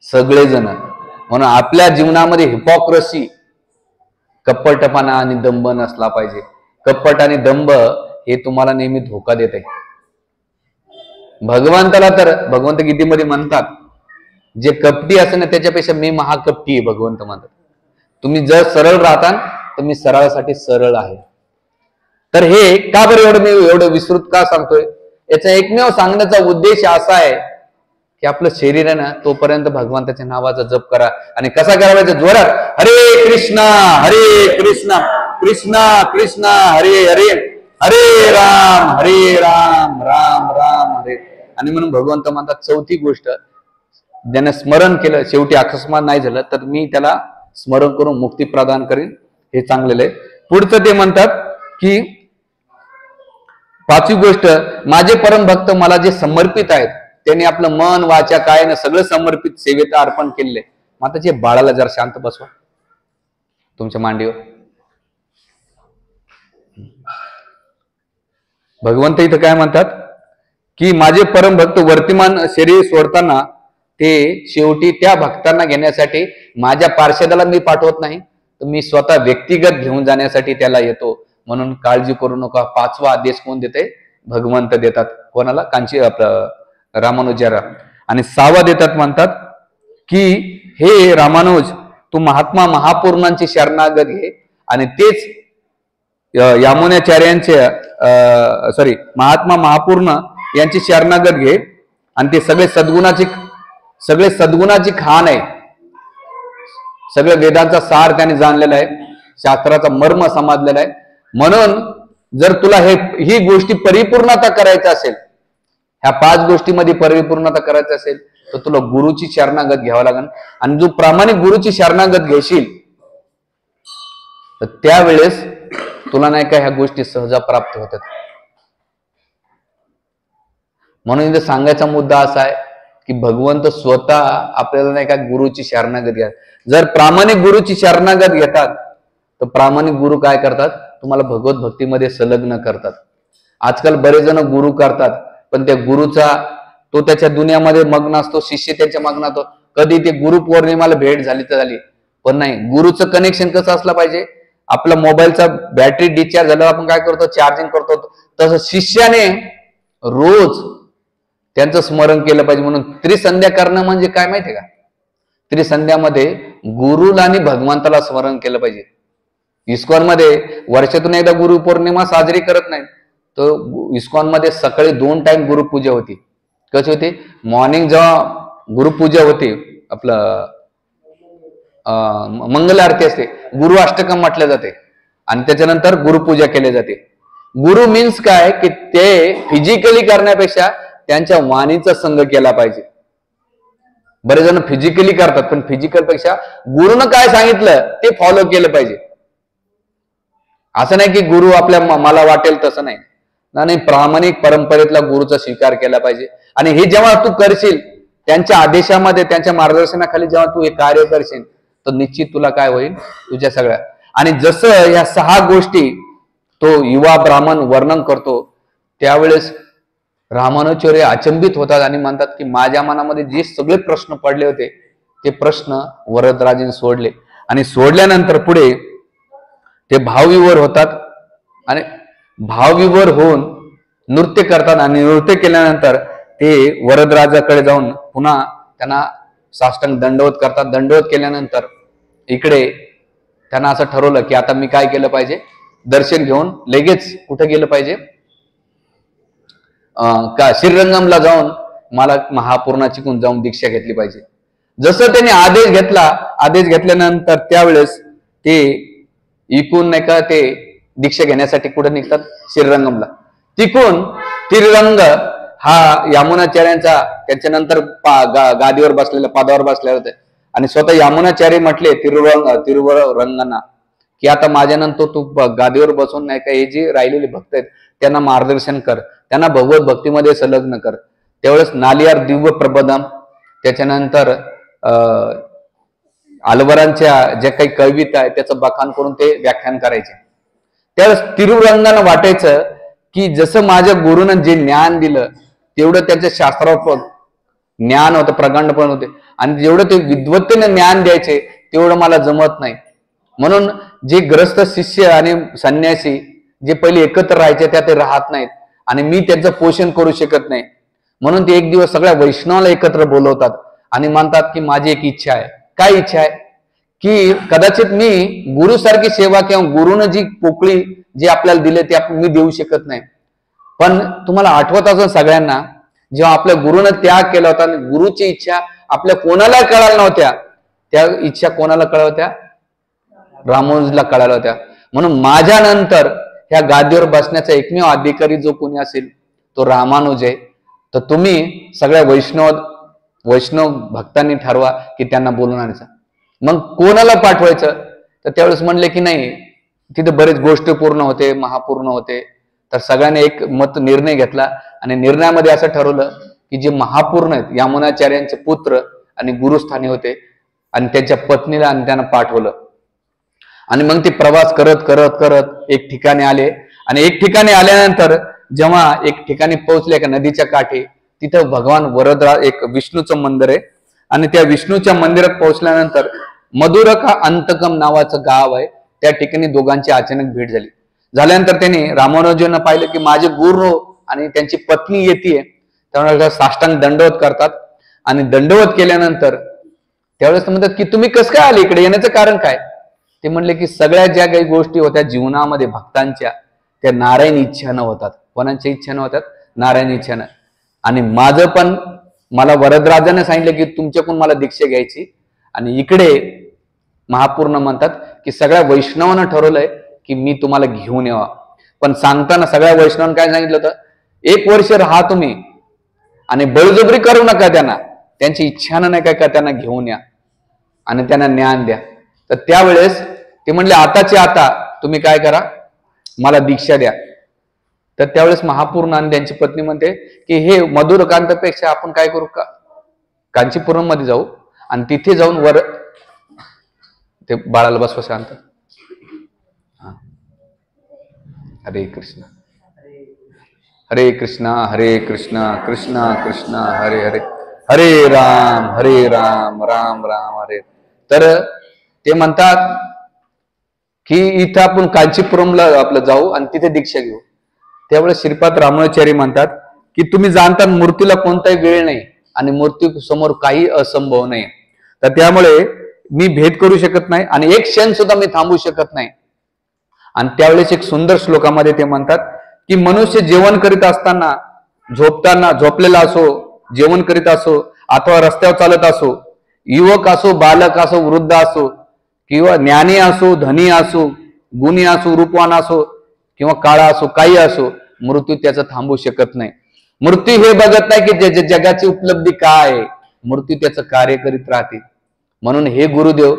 सगळेजण. म्हणून आपल्या जीवनामध्ये हिपॉक्रेसी, कपटपणा आणि दंभ नसला पाहिजे. कपट आणि दंभ हे तुम्हाला नेहमी धोका देत आहे. भगवंताला तर भगवंत गीतेमध्ये म्हणतात, जे कपटी असे ना त्याच्यापेक्षा मी महाकपटी आहे, भगवंत म्हणतात. तुम्ही जर सरळ राहता तर मी सरळासाठी सरळ आहे. तर हे का बरं मी एवढं विस्तृत का सांगतोय, याचा एकमेव सांगण्याचा उद्देश असा आहे की आपलं शरीर आहे ना, तोपर्यंत भगवंताच्या नावाचा जप करा. आणि कसा करायचा, जोरात, हरे कृष्णा कृष्णा कृष्णा हरे हरे, हरे राम राम राम हरे. आणि म्हणून भगवंत म्हणतात, चौथी गोष्ट, ज्याने स्मरण केलं, शेवटी अकस्मात नाही झालं तर मी त्याला स्मरण करून मुक्ती प्रदान करीन. हे चांगलेलं आहे. पुढचं ते म्हणतात की पाचवी गोष्ट, माझे परम भक्त मला जे समर्पित आहेत, त्यांनी आपलं मन वाचा कायानं सगळं समर्पित सेवेत अर्पण केलेले. माताचे बाळाला जरा शांत बसवा तुमच्या मांडीवर. भगवंत इथं काय म्हणतात की माझे परम भक्त वर्तमान शरीर सोडताना ते शेवटी त्या भक्तांना घेण्यासाठी माझ्या पार्षदाला मी पाठवत नाही, तर मी स्वतः व्यक्तिगत घेऊन जाण्यासाठी त्याला येतो. म्हणून काळजी करू नका. पाचवा आदेश कोण देते, भगवंत देतात. कोणाला, कांची आपलं रामानुजाला. आणि सहावा देतात, म्हणतात की हे रामानुज, तू महात्मा महापूर्णांची शरणागत घे. आणि तेच यामुनाचार्यांचे महात्मा महापूर्ण यांची शरणागत घे. आणि ते सगळे सद्गुणाची खाण आहे. सगळे वेदांचा सार त्याने जाणलेला आहे, शास्त्राचा मर्म समजलेला आहे. म्हणून जर तुला ही गोष्टी परिपूर्णता करायचं असेल, ह्या 5 गोष्टीमध्ये परिपूर्णता करायचं असेल, तर तुला गुरुची शरणागत घ्यावं लागेल. आणि जो प्रामाणिक गुरुची शरणागत घेशील तर त्यावेळेस तुला नाही का ह्या गोष्टी सहज प्राप्त होतात. म्हणून इथे सांगायचा मुद्दा असा आहे की भगवंत स्वतः आपल्याला नाही का गुरुची शरणागत घ्या. जर प्रामाणिक गुरुची शरणागत घेतात तर प्रामाणिक गुरु काय करतात, तुम्हाला भगवत भक्तीमध्ये संलग्न करतात. आजकाल बरेच जण गुरु करतात, पण त्या गुरुचा तो त्याच्या दुनियामध्ये मग्न असतो, शिष्य त्याच्या मग्न असतो. कधी ते गुरु पौर्णिमाला भेट झाली तर झाली, पण नाही. गुरुचं कनेक्शन कसं असलं पाहिजे, आपला मोबाईलचा बॅटरी डिस्चार्ज झाल्यावर आपण काय करतो, चार्जिंग करतो, तसं शिष्याने रोज त्यांचं स्मरण केलं पाहिजे. म्हणून त्रिसंध्या करणं म्हणजे काय माहितीये का, त्रिसंध्यामध्ये गुरुला आणि भगवंताला स्मरण केलं पाहिजे. इस्कॉन मध्ये वर्षातून एकदा गुरु पौर्णिमा साजरी करत नाही, तर इस्कॉन मध्ये सकाळी 2 टाइम गुरुपूजा होती. कशी होती, मॉर्निंग जेव्हा गुरुपूजा होती, आपलं मंगल आरती असते, गुरु अष्टकम म्हटले जाते, आणि त्याच्यानंतर गुरुपूजा केली जाते. गुरु मीन्स काय की ते फिजिकली करण्यापेक्षा त्यांच्या वाणीचा संग केला पाहिजे. बरेच जण फिजिकली करतात, पण फिजिकल पेक्षा गुरुनं काय सांगितलं ते फॉलो केलं पाहिजे. असं नाही की गुरु आपल्या मला वाटेल तसं नाही. नाही, प्रामाणिक परंपरेतला गुरुचा स्वीकार केला पाहिजे. आणि हे जेव्हा तू करशील, त्यांच्या आदेशामध्ये, त्यांच्या मार्गदर्शनाखाली जेव्हा तू हे कार्य करशील, तर निश्चित तुला काय होईल, तुझ्या सगळ्या. आणि जसं या 6 गोष्टी तो युवा ब्राह्मण वर्णन करतो, त्यावेळेस रामानुचार्य अचंबित होतात आणि म्हणतात की माझ्या मनामध्ये जे सगळे प्रश्न पडले होते ते प्रश्न वरदराजेने सोडले. आणि सोडल्यानंतर पुढे ते भावविवर होतात, आणि भावविवर होऊन नृत्य करतात. आणि नृत्य केल्यानंतर ते वरदराजाकडे जाऊन पुन्हा त्यांना साष्टांग दंडवत करतात. दंडवत केल्यानंतर इकडे त्यांना असं ठरवलं की आता मी काय केलं पाहिजे, दर्शन घेऊन लगेच कुठे गेलं पाहिजे, का श्रीरंगमला जाऊन मला महापूर्णाची जाऊन दीक्षा घेतली पाहिजे. जसं त्यांनी आदेश घेतला, आदेश घेतल्यानंतर त्यावेळेस ते इकून नाही का ते दीक्षा घेण्यासाठी कुठे निघतात, श्रीरंगमला. तिकून तिरंग हा यामुनाचार्यांचा त्याच्यानंतर गादीवर बसलेला, पदावर बसलेला होते. आणि स्वतः यामुनाचार्य म्हटले तिरुवरंगना की आता माझ्यानंतर तू गादीवर बसून नाही का, हे जे राहिलेले भक्त आहेत त्यांना मार्गदर्शन कर, त्यांना भगवत भक्तीमध्ये संलग्न कर. त्यावेळेस नालियार दिव्य प्रबोधम, त्याच्यानंतर अलवरांच्या ज्या काही कविता आहेत त्याचं बखान करून ते व्याख्यान करायचे. त्यावेळेस तिरुरंगानं वाटायचं की जसं माझ्या गुरुनं जे ज्ञान दिलं तेवढं त्यांच्या शास्त्रावर ज्ञान होतं, प्रगंड पण होते, आणि जेवढं ते विद्वत्तेने ज्ञान द्यायचे तेवढं मला जमत नाही. म्हणून जे ग्रस्त शिष्य आणि संन्यासी जे पहिले एकत्र राहायचे त्या ते राहत नाहीत, आणि मी त्यांचं पोषण करू शकत नाही. म्हणून ते एक दिवस सगळ्या वैष्णवाला एकत्र बोलवतात आणि म्हणतात की माझी एक इच्छा आहे. काय इच्छा आहे? की कदाचित मी गुरुसारखी सेवा किंवा गुरुनं जी पोकळी जे आपल्याला दिले ते मी देऊ शकत नाही, पण तुम्हाला आठवत असेल सगळ्यांना जेव्हा आपल्या गुरुनं त्याग केला होता आणि गुरुची इच्छा आपल्या कोणाला कळाल्या नव्हत्या, त्या इच्छा कोणाला कळल्या होत्या? रामानुजला कळाल्या होत्या. म्हणून माझ्यानंतर ह्या गादीवर बसण्याचा एकमेव अधिकारी जो कोणी असेल तो रामानुज आहे. तर तुम्ही सगळ्या वैष्णव भक्तांनी ठरवा की त्यांना बोलून आणायचं. मग कोणाला पाठवायचं? तर त्यावेळेस म्हणले की नाही, तिथे बरेच गोष्टी पूर्ण होते, महापूर्ण होते. तर सगळ्यांनी एक निर्णय घेतला आणि निर्णयामध्ये असं ठरवलं की जे महापूर्ण आहेत यामुनाचार्यांचे पुत्र आणि गुरुस्थानी होते आणि त्यांच्या पत्नीला आणि त्यांना पाठवलं. आणि मग ते प्रवास करत करत करत एक ठिकाणी आले, आणि एक ठिकाणी आल्यानंतर जेव्हा एक ठिकाणी पोहोचले एका नदीच्या काठी, तिथं भगवान वरदराज एक विष्णूचं मंदिर आहे, आणि त्या विष्णूच्या मंदिरात पोहोचल्यानंतर मधुरका अंतकम नावाचं गाव आहे, त्या ठिकाणी दोघांची अचानक भेट झाली. झाल्यानंतर त्यांनी रामानुजांना पाहिलं की माझे गुरु आणि त्यांची पत्नी येते, त्यामुळे साष्टांग दंडवत करतात. आणि दंडवत केल्यानंतर त्यावेळेस म्हणतात की तुम्ही कसं काय आले इकडे, येण्याचं कारण काय? ते म्हणले की सगळ्या ज्या काही गोष्टी होत्या जीवनामध्ये भक्तांच्या त्या नारायण इच्छानं होतात. कोणाच्या इच्छानं होतात? नारायण इच्छानं. आणि माझं पण मला वरदराजाने सांगितलं की तुमच्याकडून मला दीक्षा घ्यायची, आणि इकडे महापूर्ण म्हणतात की सगळ्या वैष्णवानं ठरवलंय की मी तुम्हाला घेऊन यावा. पण सांगताना सगळ्या वैष्णवांना काय सांगितलं होतं? 1 वर्ष राहा तुम्ही आणि बळजबरी करू नका त्यांना, त्यांची इच्छानं नाही काय का त्यांना घेऊन या आणि त्यांना ज्ञान द्या. तर त्यावेळेस ते म्हणले आताचे आता तुम्ही काय करा, मला दीक्षा द्या. तर त्यावेळेस महापूर्ण आणि त्यांची पत्नी म्हणते की हे मधुरकांतपेक्षा आपण काय करू का, कांचीपुरम मध्ये जाऊ आणि तिथे जाऊन वर ते बाळाला बसवा शांत. हरे कृष्ण हरे कृष्णा हरे कृष्णा कृष्णा कृष्णा हरे हरे, हरे राम राम राम हरे. तर ते म्हणतात की इथं आपण कांचीपुरमला आपलं जाऊ आणि तिथे दीक्षा घेऊ. त्यावेळेस श्रीपाद रामानुजाचार्य म्हणतात की तुम्ही जाणता मूर्तीला कोणताही वेळ नाही आणि मूर्ती समोर काही असंभव नाही, तर त्यामुळे मी भेद करू शकत नाही आणि एक क्षण सुद्धा मी थांबू शकत नाही. आणि त्यावेळेस एक सुंदर श्लोकामध्ये ते म्हणतात की मनुष्य जेवण करीत असताना, झोपताना, झोपलेला असो, जेवण करीत असो अथवा रस्त्यावर चालत असो, युवक असो, बालक असो, वृद्ध असो किंवा ज्ञानी असो, धनी असो, गुणी असो, रूपवान असो किंवा काळा असो, काही असो, मृत्यू त्याचं थांबू शकत नाही. मृत्यू हे बघत नाही की जगाची उपलब्धी काय आहे, मृत्यू त्याचं कार्य करीत राहते. म्हणून हे गुरुदेव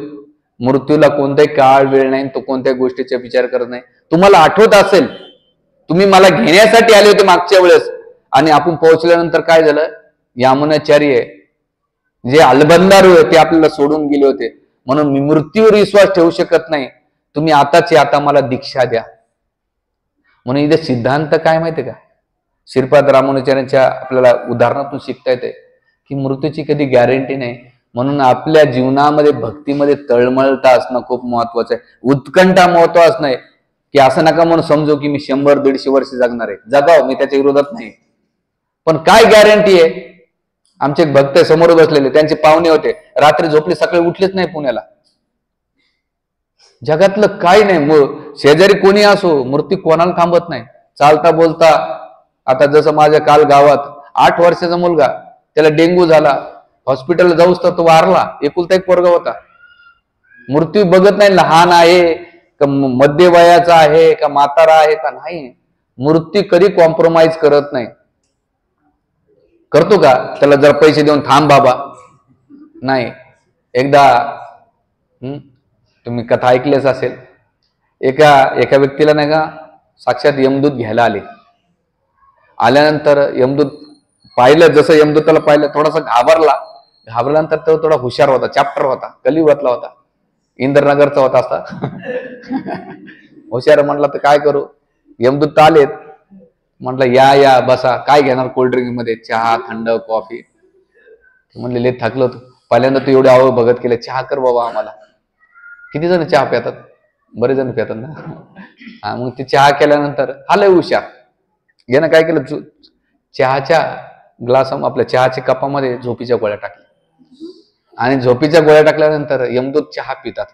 मृत्यूला कोणताही काळ वेळ नाही, तो कोणत्याही गोष्टीचा विचार करत नाही. तुम्हाला आठवत असेल तुम्ही मला घेण्यासाठी आले होते मागच्या वेळेस, आणि आपण पोहोचल्यानंतर काय झालं, यामुनाचार्य जे अलबंदारू ते आपल्याला सोडून गेले होते. म्हणून मी मृत्यूवर विश्वास ठेवू शकत नाही, तुम्ही आताची आता मला दीक्षा द्या. म्हणून इथे सिद्धांत काय माहितीये का, श्रीपाद रामानुजाचार्यांच्या आपल्याला उदाहरणातून शिकता येते की मृत्यूची कधी गॅरंटी नाही. म्हणून आपल्या जीवनामध्ये भक्तीमध्ये तळमळता असणं खूप महत्वाचं आहे. उत्कंठा महत्वाचं नाही की असं नका म्हणून समजू की मी 100-150 वर्ष जगणार आहे. जगाव, मी त्याच्या विरोधात नाही, पण काय गॅरंटी आहे? आमचे एक भक्त समोर बसलेले, त्यांचे पाहुणे होते, रात्री झोपले, सकाळी उठलेच नाही पुण्याला. जगातलं काय नाही, शेजारी कोणी असो, मृत्यू कोणाला थांबत नाही. चालता बोलता, आता जसं माझ्या काल गावात 8 वर्षाचा मुलगा, त्याला डेंग्यू झाला, हॉस्पिटलला जाऊच तर तो वारला. एकुलता एक पोरगा होता. मृत्यू बघत नाही लहान आहे का मध्य वयाचा आहे का म्हातारा आहे का नाही. मृत्यू कधी कॉम्प्रोमाइज करत नाही. करतो का त्याला जर पैसे देऊन थांब बाबा? नाही. एकदा तुम्ही कथा ऐकलीच असेल, एका एका व्यक्तीला नाही का साक्षात यमदूत घ्यायला आले. आल्यानंतर यमदूत पाहिलं, जसं यमदूताला पाहिलं थोडासा घाबरल्यानंतर तो थोडा हुशार होता, चॅप्टर होता, कलियुगातला होता, इंद्रनगरचा होता असता. हुशार म्हटलं तर काय करू, यमदूत आलेत, म्हटलं या बसा, काय घेणार कोल्ड्रिंक मध्ये, चहा, थंड, कॉफी. म्हणले लय थकलो तू, पहिल्यांदा तू एवढे आवड भगत केले, चहा कर बाबा आम्हाला. किती जण चहा पितात, बरेच जण पितात ना. हा, मग ते चहा केल्यानंतर आलंय हुशार, यानं काय केलं, चहाच्या ग्लास आपल्या चहाच्या कपामध्ये झोपीच्या गोळ्या टाकल्या, आणि झोपीच्या गोळ्या टाकल्यानंतर यमदूत चहा पितात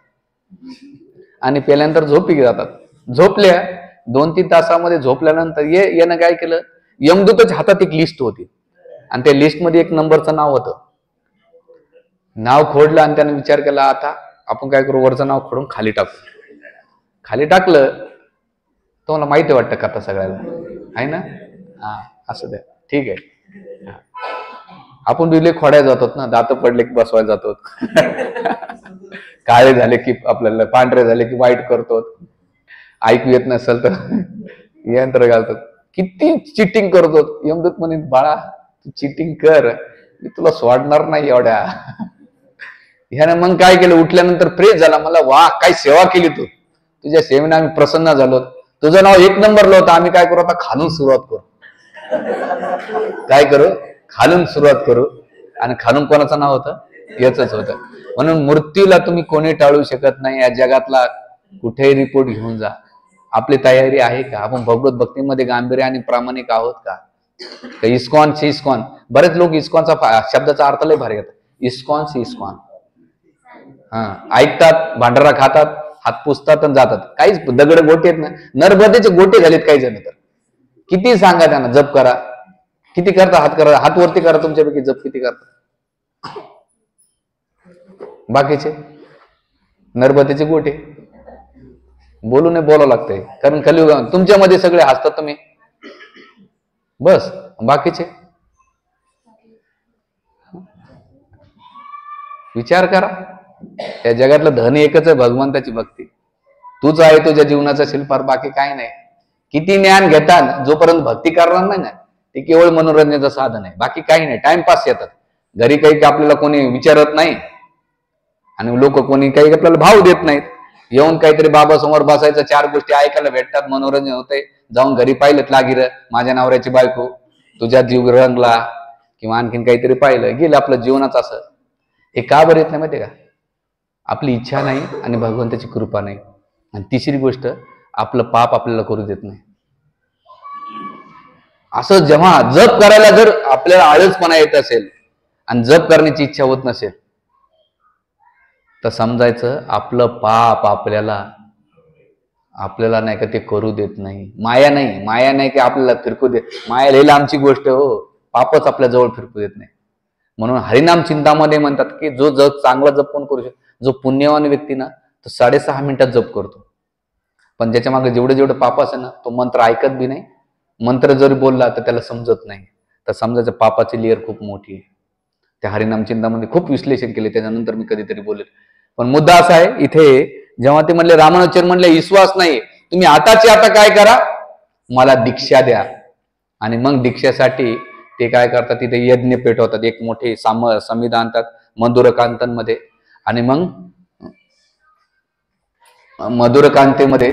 आणि पेल्यानंतर झोपी जातात. झोपल्या 2-3 तासामध्ये झोपल्यानंतर यानं काय केलं, यमदूताच्या हातात एक लिस्ट होती आणि त्या लिस्ट मध्ये एक नंबरचं नाव होतं. नाव खोडलं आणि त्याने विचार केला, आता आपण काय करू, वरचं नाव खोडून खाली टाकू. खाली टाकलं तर मला माहिती वाटतं कथा सगळ्याला आहे ना. हा, असं द्या, ठीक आहे. आपण बिले खोड्या जातो ना, दात पडले की बसवायला जातो, काळे झाले की आपल्याला, पांढरे झाले की वाईट करतो, ऐकू येत नसेल तर यंत्र घालतात, किती चिटिंग करतो. यमदूत म्हणे बाळा तू चिटिंग कर, मी तुला सोडणार नाही एवढ्या. ह्याने मग काय केलं, उठल्यानंतर फ्रेश झाला, मला वा काय सेवा केली तू, तुझ्या सेवेने आम्ही प्रसन्न झालो, तुझं नाव 1 नंबरला होतं, आम्ही काय करू आता खालून सुरुवात करू. काय करू, खालून सुरुवात करू. आणि खालून कोणाचं नाव होतं, याच होतं. म्हणून मृत्यूला तुम्ही कोणी टाळू शकत नाही. या जगातला कुठेही रिपोर्ट घेऊन जा, आपली तयारी आहे का, आपण भगवत भक्तीमध्ये गांभीर्य आणि प्रामाणिक आहोत का. इस्कॉन बरेच लोक इस्कॉनचा शब्दाचा अर्थ लय भारी घेतात, इस्कॉन. हा, ऐकतात, भांडारा खातात, हात पुसतात आणि जातात, काहीच दगड गोटे आहेत ना, नर्मदेचे गोटे झालेत काही जण. तर किती सांगा त्यांना जप करा, किती करता, हात वरती करा, तुमच्यापैकी जप किती करता, बाकीचे नर्मदेचे गोटे. बोलून बोलावं लागतंय, कारण कलियुग तुमच्यामध्ये सगळे हसतात तुम्ही, बस बाकीचे विचार करा. या जगातलं धन एकच आहे, भगवंताची भक्ती. तूच आहे तुझ्या जीवनाचा शिल्पार, बाकी काही नाही. किती ज्ञान घेतात, जोपर्यंत भक्ती करणार नाही ना, ते केवळ मनोरंजनाचं साधन आहे, बाकी काही नाही. टाइमपास येतात, घरी काही आपल्याला कोणी विचारत नाही आणि लोक कोणी काही आपल्याला भाव देत नाहीत. येऊन काहीतरी बाबा समोर बसायचं, 4 गोष्टी ऐकायला भेटतात, मनोरंजन होतंय. जाऊन घरी पाहिलं लागिर, माझ्या नवऱ्याची बायको, तुझ्या जीव रंगला, किंवा आणखीन काहीतरी पाहिलं, गेलं आपलं जीवनाचं. असं हे का बरं येत नाही माहिती का, आपली इच्छा नाही आणि भगवंताची कृपा नाही. आणि तिसरी गोष्ट, आपलं पाप आपल्याला करू देत नाही. असं जेव्हा जप करायला जर आपल्याला आळसपणा येत असेल आणि जप करण्याची इच्छा होत नसेल, तर समजायचं आपलं पाप आपल्याला नाही का ते करू देत नाही. माया नाही की आपल्याला फिरकू देत, माया लिहिला आमची गोष्ट हो, पापच आपल्या जवळ फिरकू देत नाही. म्हणून हरिनाम चिंतामध्ये म्हणतात की जो जप चांगला जप कोण करू शकतो, जो पुण्यवान व्यक्ती ना, तो 6.5 मिनिटात जप करतो. पण ज्याच्या मागे जेवढे पाप असेल ना, तो मंत्र ऐकत बी नाही, मंत्र जरी बोलला तर त्याला समजत नाही. तर समजायचं पापाची लेअर खूप मोठी आहे. त्या हरिनाम चिंतामध्ये खूप विश्लेषण केले, त्याच्यानंतर मी कधीतरी बोलेल. पण मुद्दा असा आहे इथे, जेव्हा ते म्हणले, रामानुजन म्हणले विश्वास नाही, तुम्ही आताची आता काय करा, मला दीक्षा द्या. आणि मग दीक्षेसाठी ते काय करतात, तिथे यज्ञ पेटवतात, एक मोठे समिधा आणतात मधुरकांतांमध्ये, आणि मग मधुरकांतेमध्ये